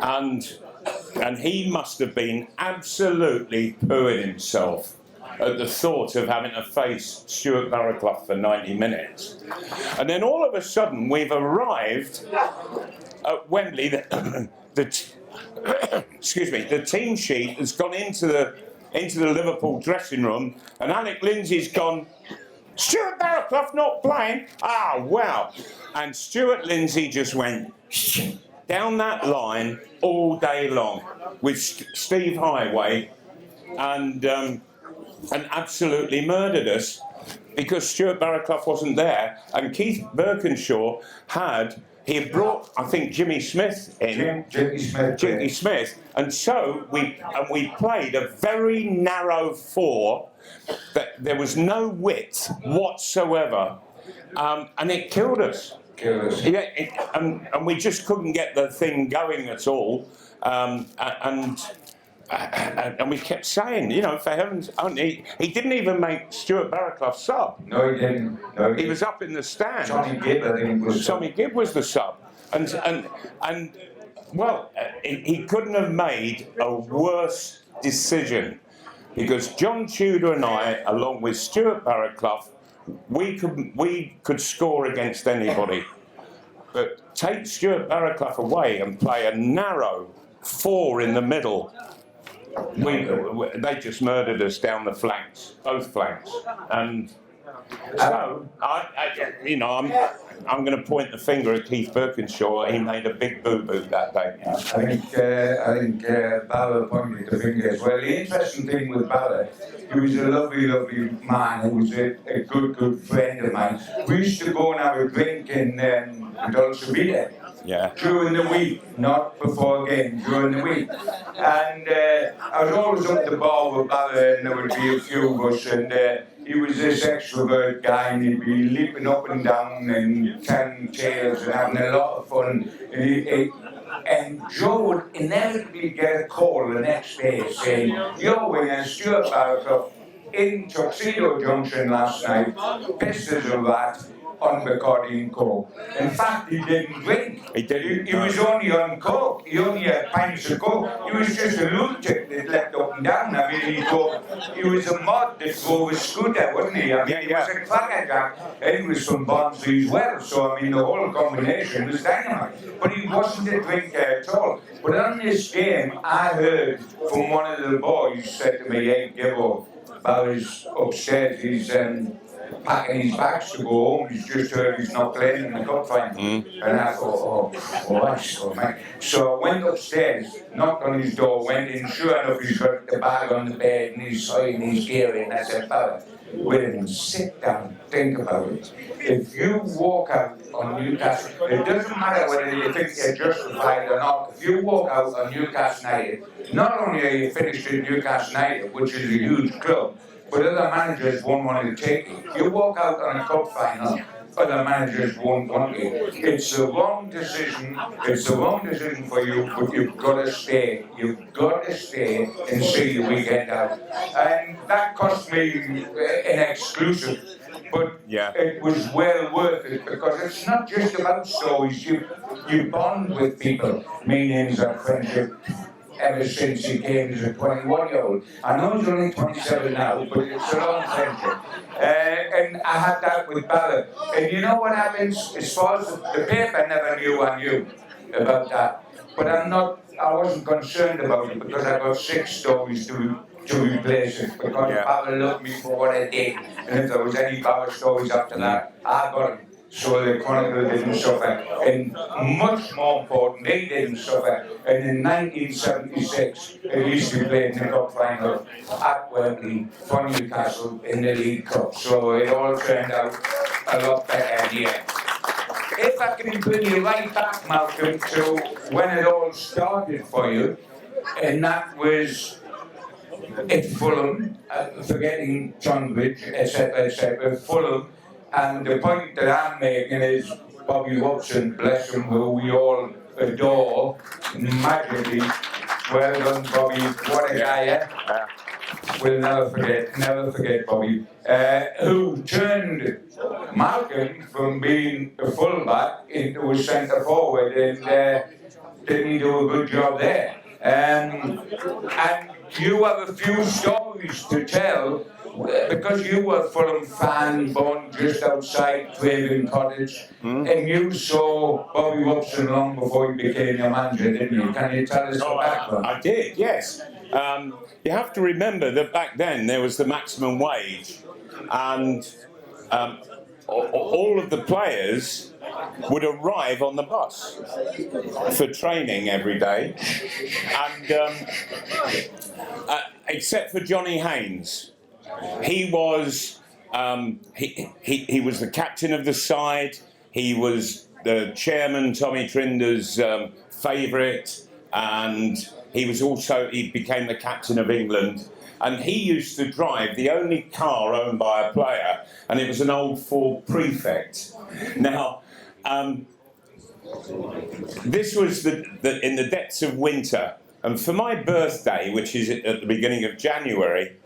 And he must have been absolutely pooing himself at the thought of having to face Stuart Barraclough for 90 minutes. And then all of a sudden we've arrived at Wembley. Excuse me, the team sheet has gone into the Liverpool dressing room, and Alec Lindsay's gone, Stuart Barraclough not playing? Ah, wow. And Stuart Lindsay just went down that line all day long with Steve Highway and absolutely murdered us because Stuart Barraclough wasn't there, and Keith Birkinshaw had brought, I think, Jimmy Smith in. Jimmy Smith. And so we played a very narrow four that there was no width whatsoever, and it killed us. Yeah, and we just couldn't get the thing going at all, and we kept saying, you know, for heaven's sake, he didn't even make Stuart Barraclough sub. No, he didn't. No, he was up in the stand. Tommy Gibb, I think, was. Tommy Gibb was the sub, and well, he couldn't have made a worse decision, because John Tudor and I, along with Stuart Barraclough, we could score against anybody, but take Stuart Barraclough away and play a narrow four in the middle. They just murdered us down the flanks, both flanks, and so I'm going to point the finger at Keith Birkinshaw. He made a big boo-boo that day. I think Ballard pointed the finger as well. The interesting thing with Ballard, he was a lovely, lovely man. He was a good friend of mine. We used to go and have a drink in Dolce Yeah. during the week, not before game, during the week. And I was always up the bar with Ballard, and there would be a few of us, and he was this extrovert guy, and he'd be leaping up and down and telling tales and having a lot of fun. And Joe would inevitably get a call the next day saying, "You're winning Stuart Barraclough in Tuxedo Junction last night, pisses of that, on Bacardi and Coke." In fact, he didn't drink. He was only on Coke. He only had pints of Coke. He was just a lunatic that leapt up and down. I mean, he was a mod that drove a scooter, wasn't he? I mean, he was a crackerjack, and he was from Barnsley as well. So, I mean, the whole combination was dynamite. But he wasn't a drinker at all. But on this game, I heard from one of the boys said to me, "Hey, Gibbo, Barry's upstairs, he's packing his bags to go home, he's just heard he's not playing in the cup final." And I thought, that's so, mate. So I went upstairs, knocked on his door, went in, sure enough he's got the bag on the bed and he's signing his gear in. I said, "Barry, wait a minute, sit down, think about it. If you walk out on Newcastle, it doesn't matter whether you think you're justified or not, if you walk out on Newcastle United, not only are you finished in Newcastle United, which is a huge club, but other managers won't want to take you. You walk out on a cup final, other managers won't want you. It's the wrong decision. It's the wrong decision for you, but you've got to stay. You've got to stay and see the weekend out." And that cost me an exclusive. But it was well worth it, because it's not just about stories. You bond with people. Meanings of friendship ever since he came as a 21-year-old. I know he's only 27 now, but it's a long friendship. And I had that with Ballard. And you know what happens? As far as the paper never knew I knew about that. But I wasn't concerned about it, because I got 6 stories to replace it, because Ballard loved me for what I did. And if there was any Ballard stories after that, I got them. So the Chronicle didn't suffer. And much more important, they didn't suffer. And in 1976, at least we played in the cup final at Wembley for Newcastle in the League Cup. So it all turned out a lot better here. If I can bring you right back, Malcolm, to when it all started for you, and that was it's Fulham, forgetting Tunbridge, etc., Fulham. And the point that I'm making is Bobby Robson, bless him, who we all adore, magically. Well done, Bobby. What a guy, eh? We'll never forget Bobby. Who turned Malcolm from being a fullback into a centre forward, and didn't he do a good job there? And you have a few stories to tell, because you were a Fulham fan born just outside Craven Cottage, and you saw Bobby Robson long before he became your manager, didn't you? Can you tell us the background? I did, yes. You have to remember that back then there was the maximum wage, and all of the players would arrive on the bus for training every day, and except for Johnny Haynes. He was he was the captain of the side. He was the chairman, Tommy Trinder's favourite, and he became the captain of England. And he used to drive the only car owned by a player, and it was an old Ford Prefect. Now, this was in the depths of winter, and for my birthday, which is at the beginning of January.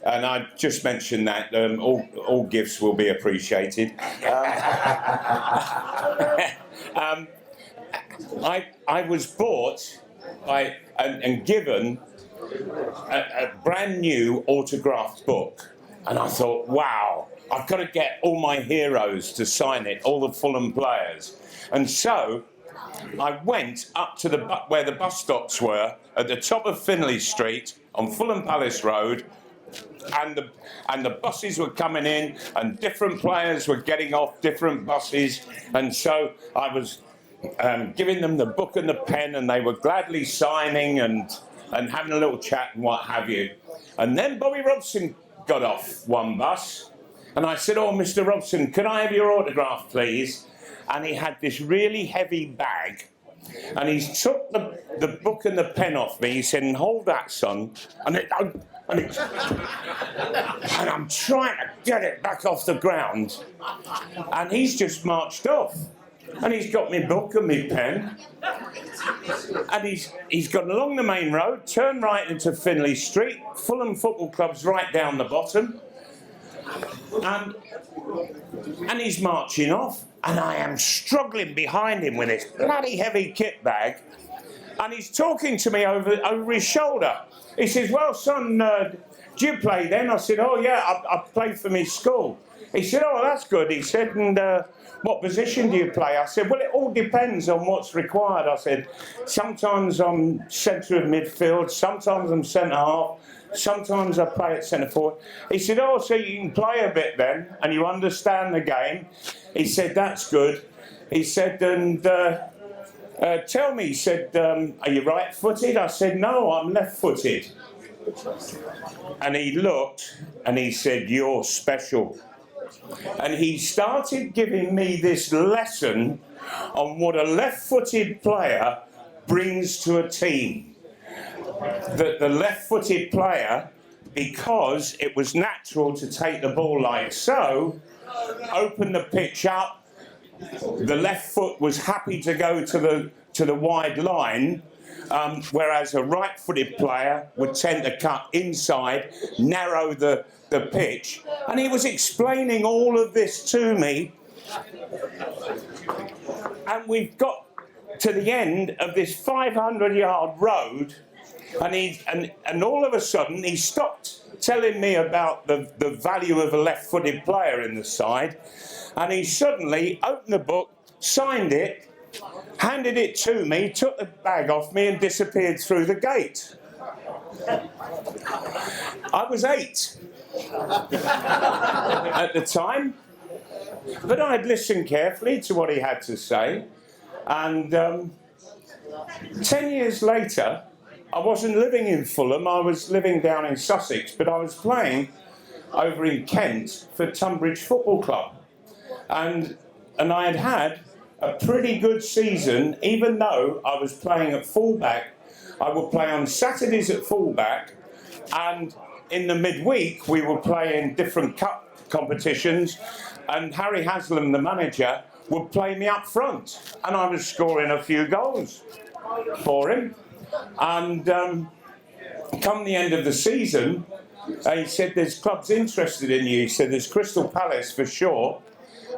And I just mentioned that all gifts will be appreciated. I was bought and given a brand new autographed book, and I thought, wow, I've got to get all my heroes to sign it, all the Fulham players. And so I went up to where the bus stops were at the top of Finley Street on Fulham Palace Road. And the buses were coming in, and different players were getting off different buses, and so I was giving them the book and the pen, and they were gladly signing and having a little chat and what have you. And then Bobby Robson got off one bus, and I said, "Oh, Mr. Robson, can I have your autograph, please?" And he had this really heavy bag, and he took the book and the pen off me. He said, "Hold that, son," and I'm trying to get it back off the ground, and he's just marched off, and he's got my book and my pen, and he's gone along the main road, turned right into Finley Street. Fulham Football Club's right down the bottom, and he's marching off, and I am struggling behind him with this bloody heavy kit bag, and he's talking to me over his shoulder. He says, "Well, son, do you play then?" I said, "Oh, yeah, I play for my school." He said, "Oh, that's good." He said, "And what position do you play?" I said, "Well, it all depends on what's required." I said, "Sometimes I'm centre of midfield, sometimes I'm centre half, sometimes I play at centre forward." He said, "Oh, so you can play a bit then, and you understand the game." He said, "That's good." He said, "And tell me," he said, "are you right-footed?" I said, "No, I'm left-footed." And he looked and he said, "You're special." And he started giving me this lesson on what a left-footed player brings to a team. That the left-footed player, because it was natural to take the ball like so, opened the pitch up. The left foot was happy to go to the wide line, whereas a right-footed player would tend to cut inside, narrow the pitch. And he was explaining all of this to me. And we've got to the end of this 500-yard road, and all of a sudden he stopped telling me about the value of a left-footed player in the side, and he suddenly opened the book, signed it, handed it to me, took the bag off me and disappeared through the gate. I was 8 at the time, but I'd listened carefully to what he had to say, and 10 years later, I wasn't living in Fulham, I was living down in Sussex, but I was playing over in Kent for Tunbridge Football Club. And I had a pretty good season, even though I was playing at fullback. I would play on Saturdays at fullback, And in the midweek, we were playing different cup competitions, and Harry Haslam, the manager, would play me up front, and I was scoring a few goals for him. And come the end of the season, he said, there's clubs interested in you. He said, there's Crystal Palace for sure.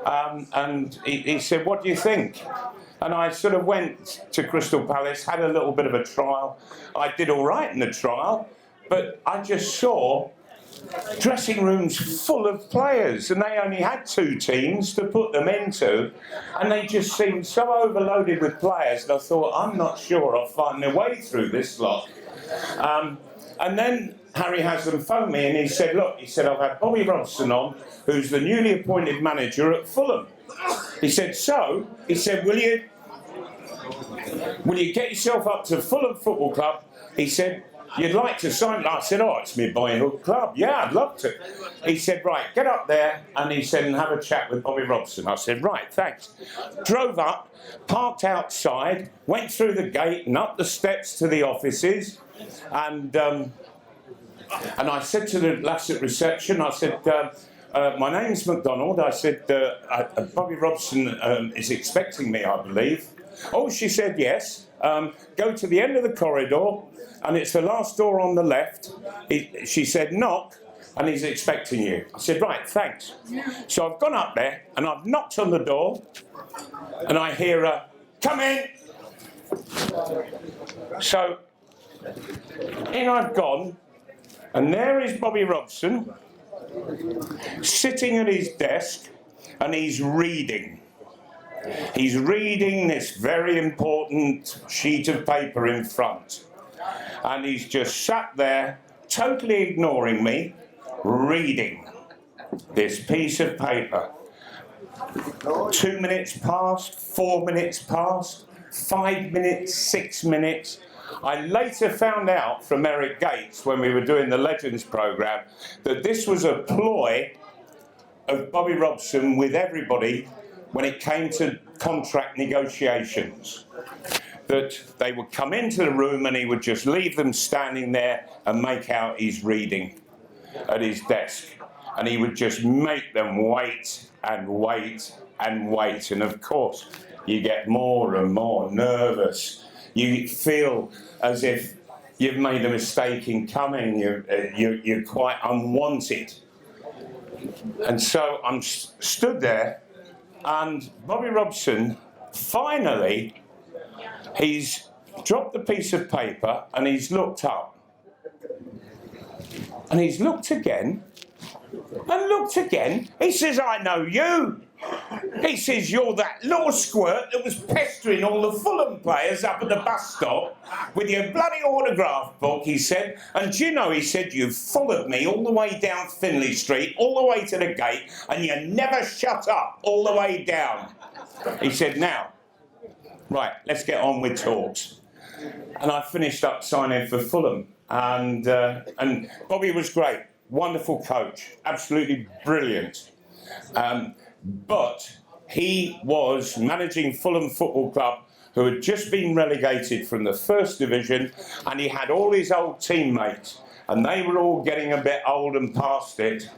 And he said, what do you think? And I sort of went to Crystal Palace, had a little bit of a trial. I did all right in the trial, but I just saw dressing rooms full of players, and they only had 2 teams to put them into, and they just seemed so overloaded with players, and I thought, I'm not sure I'll find my way through this lot. And then Harry Haslam phoned me and he said, look, he said, I've had Bobby Robson on, who's the newly appointed manager at Fulham. He said, he said, will you get yourself up to Fulham Football Club? He said, you'd like to sign? I said, oh, it's my boyhood club. Yeah, I'd love to. He said, right, get up there. And he said, and have a chat with Bobby Robson. I said, right, thanks. Drove up, parked outside, went through the gate and up the steps to the offices. And I said to the lass at reception, I said, my name's Macdonald. I said, Bobby Robson is expecting me, I believe. Oh, she said, yes. Go to the end of the corridor, and it's the last door on the left. She said, knock, and he's expecting you. I said, right, thanks. So I've gone up there, and I've knocked on the door, and I hear her, come in. So in I've gone, and there is Bobby Robson, sitting at his desk, and he's reading. He's reading this very important sheet of paper in front. And he's just sat there, totally ignoring me, reading this piece of paper. 2 minutes passed, 4 minutes passed, 5 minutes, 6 minutes. I later found out from Eric Gates, when we were doing the Legends programme, that this was a ploy of Bobby Robson with everybody when it came to contract negotiations. That they would come into the room and he would just leave them standing there and make out he's reading at his desk. And he would just make them wait and wait and wait. And of course, you get more and more nervous. You feel as if you've made a mistake in coming. You're quite unwanted. And so I'm stood there, and Bobby Robson, finally, he's dropped the piece of paper and he's looked up. And he's looked again and looked again. He says, I know you. He says, you're that little squirt that was pestering all the Fulham players up at the bus stop with your bloody autograph book, he said. And do you know, he said, you've followed me all the way down Finley Street, all the way to the gate, and you never shut up all the way down. He said, now, right, let's get on with talks. And I finished up signing for Fulham. And Bobby was great, wonderful coach, absolutely brilliant. But he was managing Fulham Football Club, who had just been relegated from the First Division, and he had all his old teammates, and they were all getting a bit old and past it,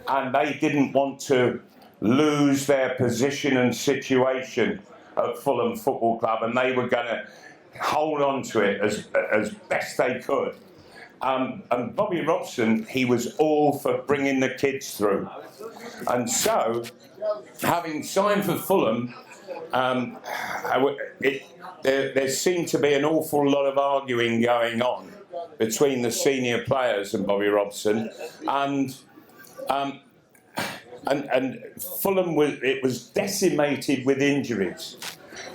and they didn't want to lose their position and situation at Fulham Football Club, and they were going to hold on to it as best they could. And Bobby Robson, he was all for bringing the kids through. And so, having signed for Fulham, there seemed to be an awful lot of arguing going on between the senior players and Bobby Robson, and Fulham was decimated with injuries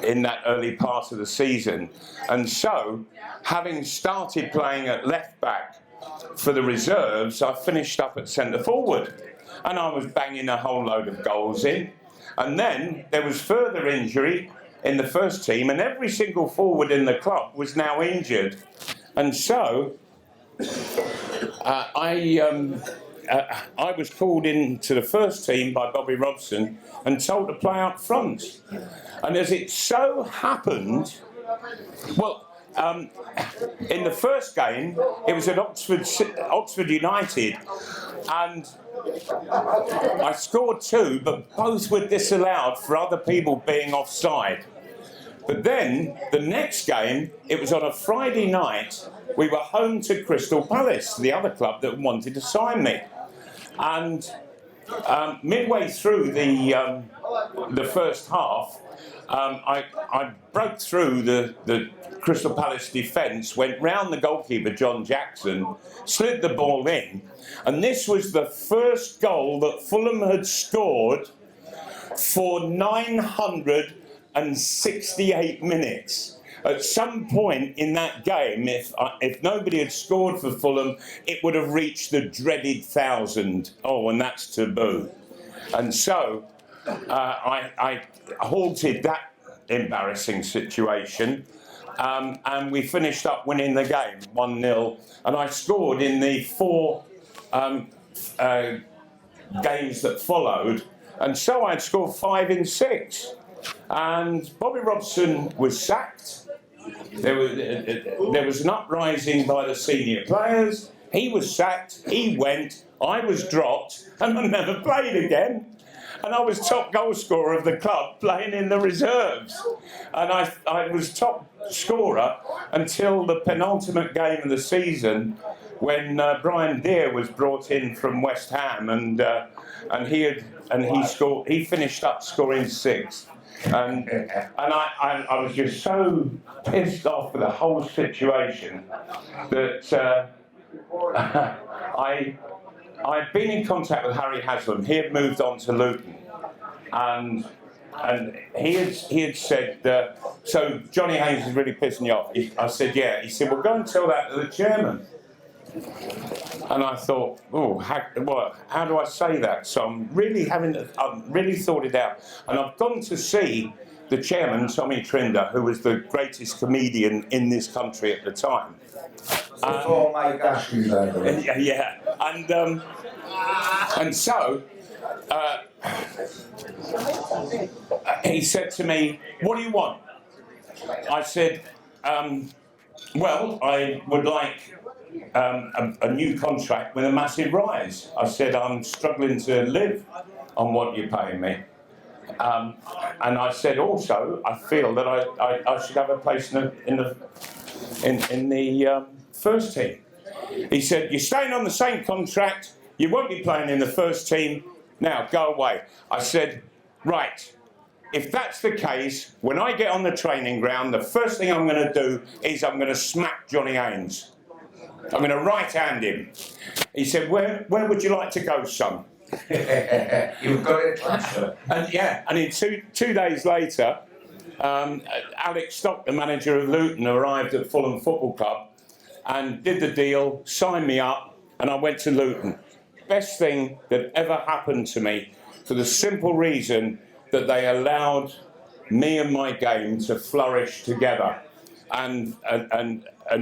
in that early part of the season. And so, having started playing at left back for the reserves, I finished up at centre forward, and I was banging a whole load of goals in. And then there was further injury in the first team, and every single forward in the club was now injured. And so I was called into the first team by Bobby Robson and told to play up front. And as it so happened, well, in the first game, it was at Oxford United, and I scored 2, but both were disallowed for other people being offside. But then, the next game, it was on a Friday night, we were home to Crystal Palace, the other club that wanted to sign me. And midway through the first half, I broke through the Crystal Palace defence, went round the goalkeeper, John Jackson, slid the ball in, and this was the first goal that Fulham had scored for 968 minutes. At some point in that game, if nobody had scored for Fulham, it would have reached the dreaded 1,000. Oh, and that's taboo. And so I halted that embarrassing situation, and we finished up winning the game 1-0. And I scored in the 4 games that followed, and so I'd scored 5 in 6. And Bobby Robson was sacked. There was an uprising by the senior players. He was sacked, he went, I was dropped, and I never played again. And I was top goal scorer of the club, playing in the reserves. And I was top scorer until the penultimate game of the season, when Brian Deere was brought in from West Ham, and he finished up scoring 6. And I was just so pissed off with the whole situation that I'd been in contact with Harry Haslam. He had moved on to Luton, and he had said, so Johnny Haynes is really pissing you off. I said, yeah. He said, well, go and tell that to the chairman. And I thought, oh, how do I say that? So I've really thought it out. And I've gone to see the chairman, Tommy Trinder, who was the greatest comedian in this country at the time. Before Mike Ashley, by the way. Yeah. And so he said to me, what do you want? I said, well, I would like a new contract with a massive rise. I said, I'm struggling to live on what you're paying me. And I said also, I feel that I should have a place in the first team. He said, you're staying on the same contract, you won't be playing in the first team, now go away. I said, right, if that's the case, when I get on the training ground, the first thing I'm going to do is I'm going to smack Johnny Haynes. I'm going to right-hand him. He said, where would you like to go, son? You've got it, transfer. And in two days later, Alex Stock, the manager of Luton, arrived at Fulham Football Club and did the deal, signed me up, and I went to Luton. Best thing that ever happened to me, for the simple reason that they allowed me and my game to flourish together. And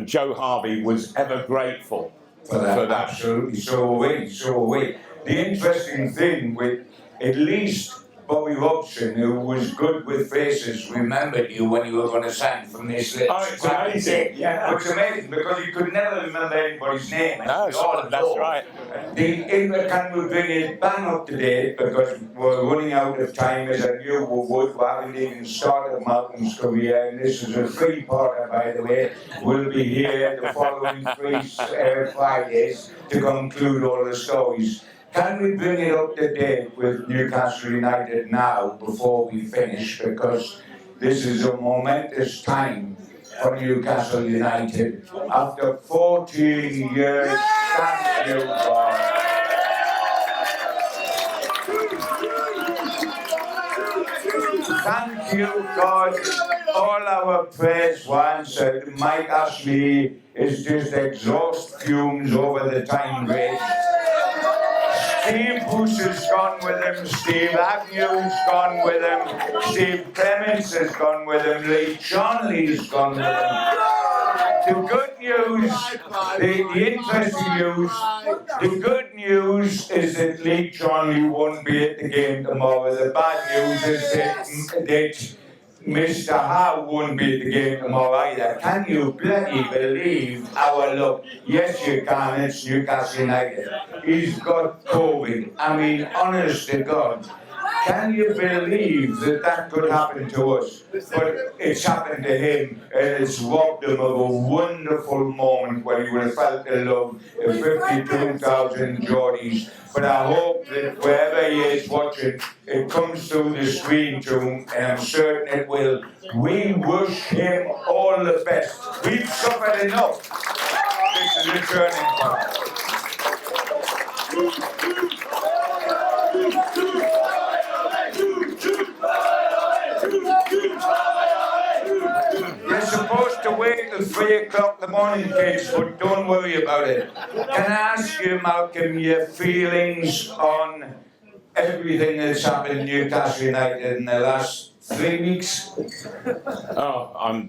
Joe Harvey was ever grateful for that. Absolutely, so are we. The interesting thing with at least Bobby Robson, who was good with faces, remembered you when you were going to sign from this list. Oh, it's amazing. Yeah. It's amazing because you could never remember anybody's name. No, that's right. Can we bring it bang up to date, because we're running out of time, as I knew we would. We haven't even started Malcolm's career, and this is a three-parter, by the way. We'll be here the following 3 Fridays to conclude all the stories. Can we bring it up to date with Newcastle United now, before we finish, because this is a momentous time for Newcastle United. After 14 years, thank you, God. Thank you, God. All our prayers were answered. Mike Ashley is just exhaust fumes over the time rate. Steve Bush has gone with him, Steve Agnew's gone with him, Steve Clemence has gone with him, Lee Charnley's gone with him. The good news, the interesting news, the good news is that Lee Charnley won't be at the game tomorrow. The bad news is that Mr. Howe won't be at the game tomorrow either. Can you bloody believe our luck? Yes, you can. It's Newcastle United. He's got COVID. I mean, honest to God. Can you believe that that could happen to us? But it's happened to him, and it's robbed him of a wonderful moment when he would have felt the love of 52,000 Geordies. But I hope that wherever he is watching, it comes through the screen to him, and I'm certain it will. We wish him all the best. We've suffered enough. This is the turning point. You're supposed to wait till 3 o'clock in the morning, kids, but don't worry about it. Can I ask you, Malcolm, your feelings on everything that's happened in Newcastle United in the last 3 weeks? Oh,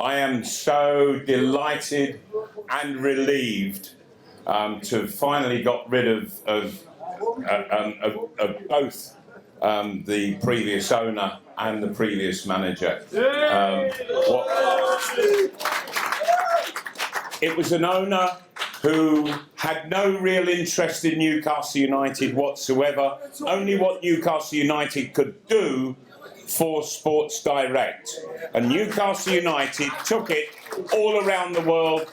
I am so delighted and relieved to have finally got rid of both the previous owner and the previous manager. It was an owner who had no real interest in Newcastle United whatsoever, only what Newcastle United could do for Sports Direct. And Newcastle United took it all around the world.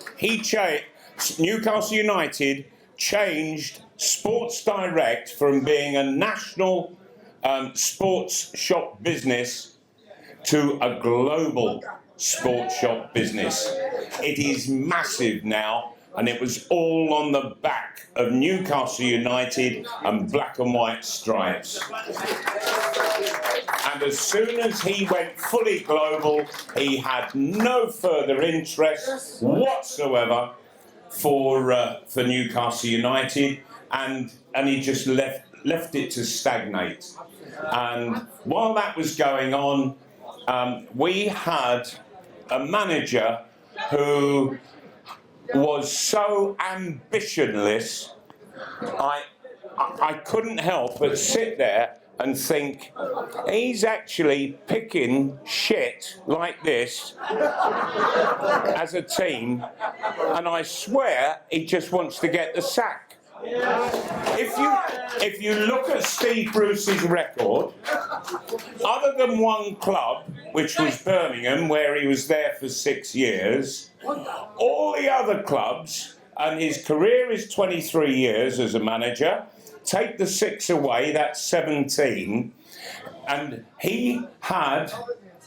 Newcastle United changed Sports Direct from being a national sports shop business to a global sports shop business. It is massive now, and it was all on the back of Newcastle United and black and white stripes. And as soon as he went fully global, he had no further interest whatsoever for Newcastle United, and he just left it to stagnate. And while that was going on, we had a manager who was so ambitionless, I couldn't help but sit there and think, he's actually picking shit like this as a team, and I swear he just wants to get the sack. If you look at Steve Bruce's record, other than one club, which was Birmingham, where he was there for 6 years, all the other clubs, and his career is 23 years as a manager, take the 6 away, that's 17, and he had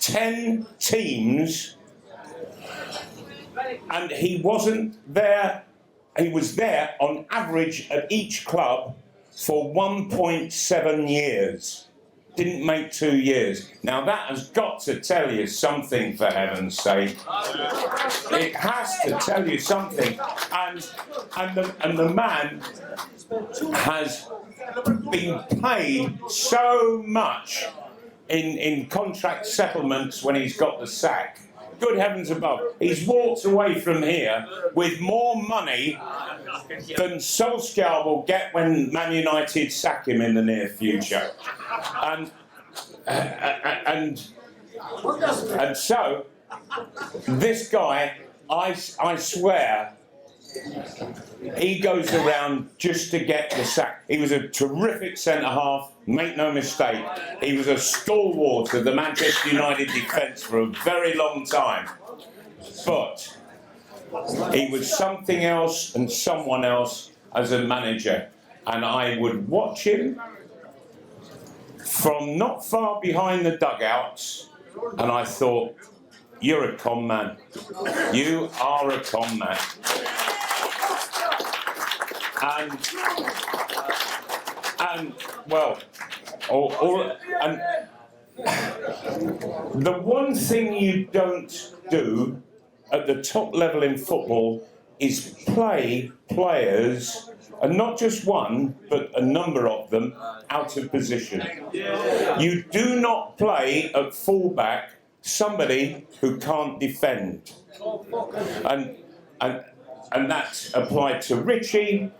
10 teams, and he wasn't there. He was there on average at each club for 1.7 years. Didn't make 2 years. Now that has got to tell you something, for heaven's sake. It has to tell you something. And the man has been paid so much in contract settlements when he's got the sack. Good heavens above. He's walked away from here with more money than Solskjaer will get when Man United sack him in the near future. And so, this guy, I swear, he goes around just to get the sack. He was a terrific centre-half, make no mistake. He was a stalwart of the Manchester United defence for a very long time. But he was something else and someone else as a manager. And I would watch him from not far behind the dugouts, and I thought, you're a con man. You are a con man. And well, and the one thing you don't do at the top level in football is play players, and not just one, but a number of them, out of position. You do not play at fullback somebody who can't defend. And that applied to Richie,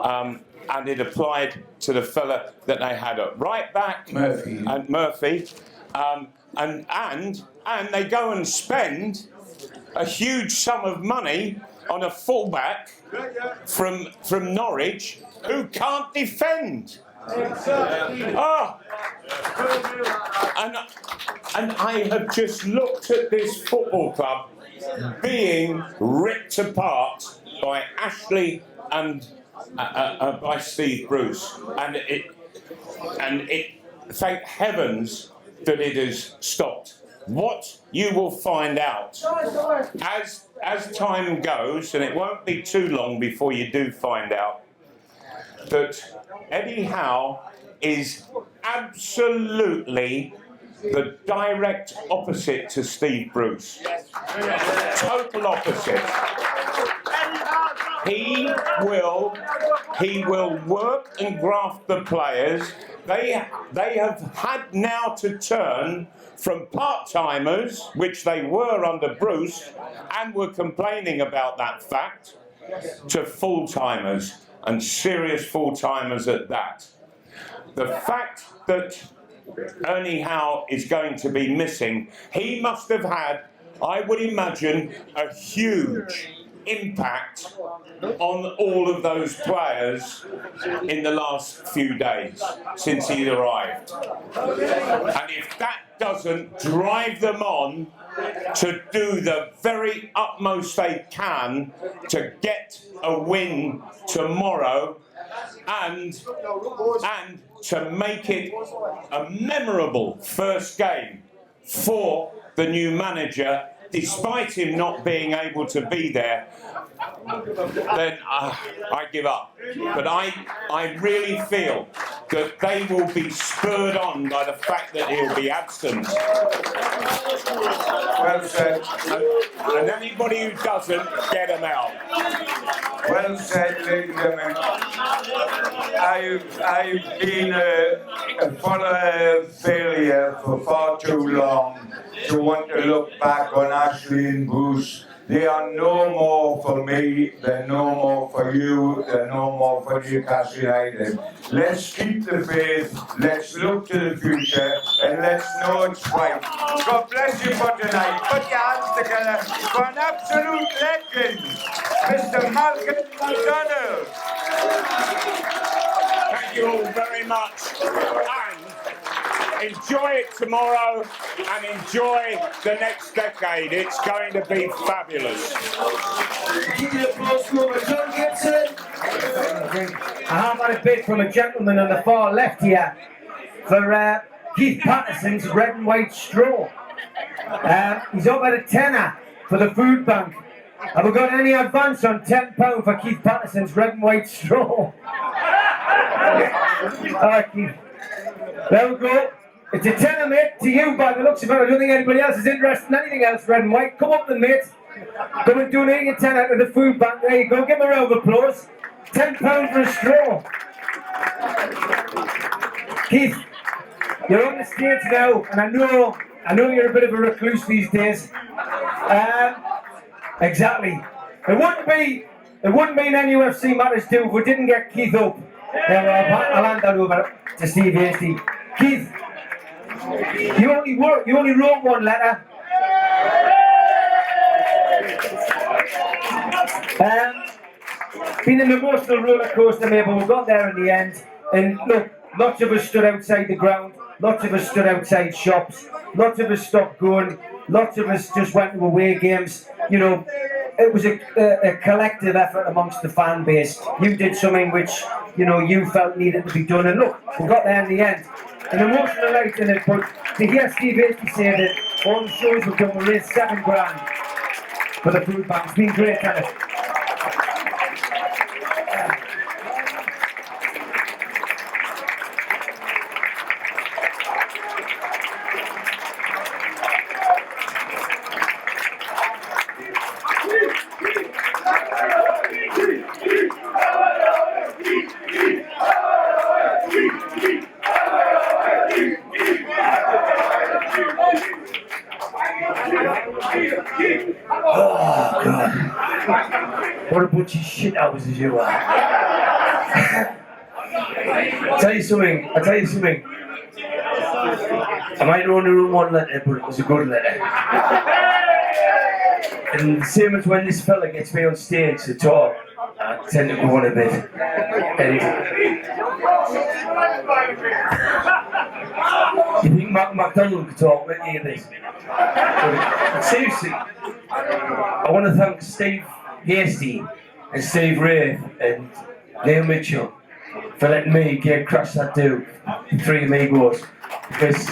and it applied to the fella that they had at right back, Murphy, and and they go and spend a huge sum of money on a fullback from Norwich who can't defend. Oh. And I have just looked at this football club being ripped apart by Ashley and by Steve Bruce, and it thank heavens that it has stopped. What you will find out as time goes, and it won't be too long before you do find out, that Eddie Howe is absolutely the direct opposite to Steve Bruce. Total opposite. He will work and graft the players. They have had now to turn from part-timers, which they were under Bruce, and were complaining about that fact, to full-timers, and serious full-timers at that. The fact that Ernie Howe is going to be missing, he must have had, I would imagine, a huge impact on all of those players in the last few days since he arrived. And if that doesn't drive them on to do the very utmost they can to get a win tomorrow and to make it a memorable first game for the new manager, despite him not being able to be there, then I give up. But I really feel that they will be spurred on by the fact that he'll be absent. Well said. And anybody who doesn't, get him out. Well said, ladies and gentlemen. I've been a follower of failure for far too long to want to look back on Ashley and Bruce. They are no more for me, they're no more for you, they're no more for Newcastle United. Let's keep the faith, let's look to the future, and let's know it's right. God bless you for tonight. Put your hands together for an absolute legend, Mr. Malcolm Macdonald. Thank you all very much. And enjoy it tomorrow and enjoy the next decade. It's going to be fabulous. Give you applause for John Gibson. I have had a bid from a gentleman on the far left here for Keith Patterson's red and white straw. He's up at a tenner for the Foodbank. Have we got any advance on £10 for Keith Patterson's red and white straw? Alright, Keith. There we go. It's a tenner, mate, to you by the looks of it. I don't think anybody else is interested in anything else, red and white. Come up then, mate. Come and donate your tenner to the Foodbank. There you go. Give him a round of applause. £10 for a straw. Keith, you're on the stage now, and I know you're a bit of a recluse these days. Exactly. It wouldn't be an NUFC Matters 2 if we didn't get Keith up. I'll hand that over to Steve Hastie. Keith, you only wrote one letter. Been an emotional roller coaster, mate, but we got there in the end. And look, lots of us stood outside the ground, lots of us stood outside shops, lots of us stopped going, lots of us just went to away games. You know, it was a collective effort amongst the fan base. You did something which, you know, you felt needed to be done, and look, we got there in the end. An emotional night in it, but to hear Steve Hastie say that all the shows we've done, we raised £7 grand for the Foodbank. It's been great, hasn't it? Oh, God. What a bunch of shit houses you are. I'll tell you something. I might only wrote one letter, but it was a good letter. And same as when this fella gets me on stage to talk, I tend to go on a bit. And you think Macdonald could talk with any of this? But seriously, I want to thank Steve Hastie and Steve Ray and Neil Mitchell for letting me get crash that dude, Three Amigos, because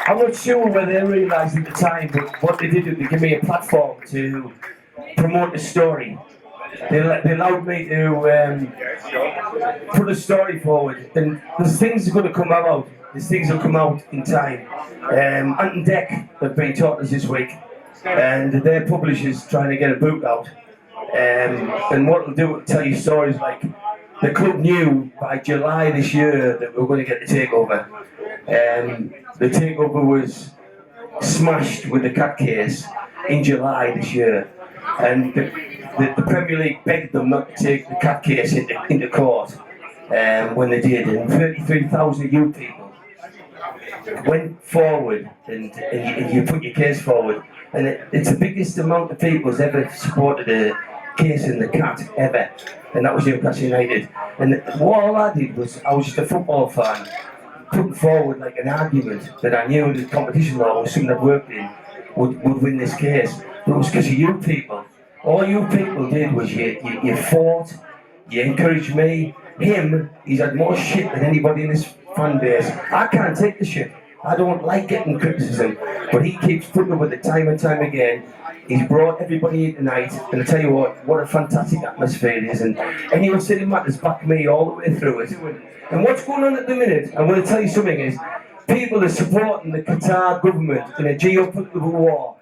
I'm not sure whether they realised at the time, but what they did was they gave me a platform to promote the story. They allowed me to put a story forward, and there's things that are going to come out. There's things that will come out in time. Ant and Deck have been taught us this week, and their publishers trying to get a book out. And what it'll do, it'll tell you stories like the club knew by July this year that we were going to get the takeover. The takeover was smashed with the cat case in July this year, and the Premier League begged them not to take the cat case into court when they did, and 33,000 youth people went forward and you put your case forward, and it's the biggest amount of people who's ever supported a case in the cat ever, and that was Newcastle United. And all I did was, I was just a football fan putting forward like an argument that I knew the competition law was something I'd worked in would win this case, but it was because of you people. All you people did was you fought, you encouraged me. Him, he's had more shit than anybody in this fan base. I can't take the shit. I don't like getting criticism, but he keeps putting up with it time and time again. He's brought everybody in tonight, and I tell you what a fantastic atmosphere it is, and anyone sitting back has backed me all the way through it. And what's going on at the minute, I'm going to tell you something, is people are supporting the Qatar government in a geopolitical war.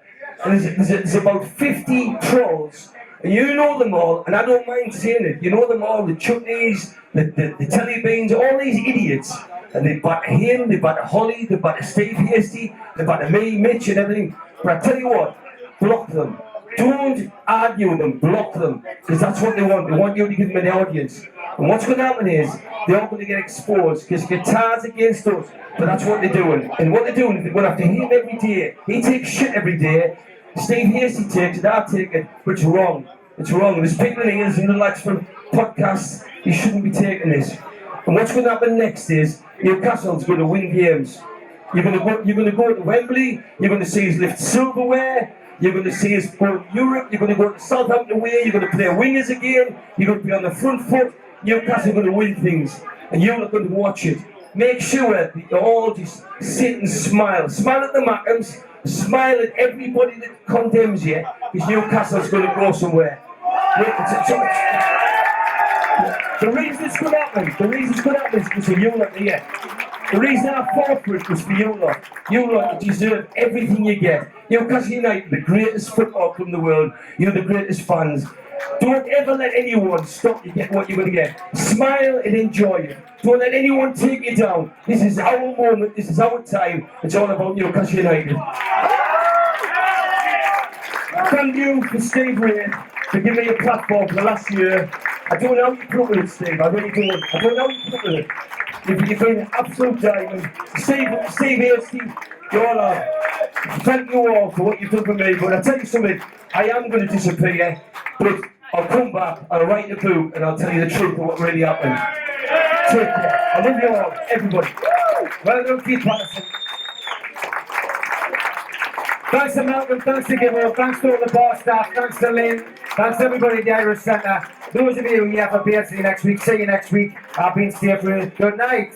And there's about 50 trolls, and you know them all, and I don't mind saying it, you know them all, the chutneys, the telly beans, all these idiots. And they batter him, they batter Holly, they batter Steve Hastie, they batter me, Mitch and everything. But I tell you what, block them. Don't argue with them, block them. Because that's what they want. They want you to give them an audience. And what's going to happen is, they're all going to get exposed because Qatar's against us. But that's what they're doing. And what they're doing is they're going after him every day. He takes shit every day. Steve Hastie takes it, I take it. But it's wrong. It's wrong. There's people in here, and the lads from podcasts, you shouldn't be taking this. And what's going to happen next is, Newcastle's going to win games. You're going to go to Wembley. You're going to see us lift silverware. You're going to see us go to Europe. You're going to go to Southampton away. You're going to play wingers again. You're going to be on the front foot. Newcastle are going to win things, and you're not going to watch it. Make sure that you all just sit and smile. Smile at the Mackhams. Smile at everybody that condemns you, because Newcastle's going to go somewhere. The reason it's going to happen, is because of you lot here. The reason I fought for it was for you lot. You lot deserve everything you get. Newcastle United, the greatest football club in the world. You're the greatest fans. Don't ever let anyone stop you getting what you're going to get. Smile and enjoy it. Don't let anyone take you down. This is our moment. This is our time. It's all about Newcastle United. Thank you for Steve Ray for giving me a platform for the last year. I don't know how you put up with it, Steve. I really don't. I don't know how you put up with it. You've been an absolute diamond. Steve Hastie, you're all on. Thank you all for what you've done for me. But I'll tell you something, I am going to disappear, but I'll come back, I'll write a book, and I'll tell you the truth of what really happened. Take care. I love you all, everybody. Well done, Keith Patterson. Thanks to Malcolm, thanks to Gibbo, thanks to all the bar staff, thanks to Lynn, thanks to everybody at the Irish Centre. Those of you who have a beer, see you next week. See you next week. I've been Steve Ray. Good night.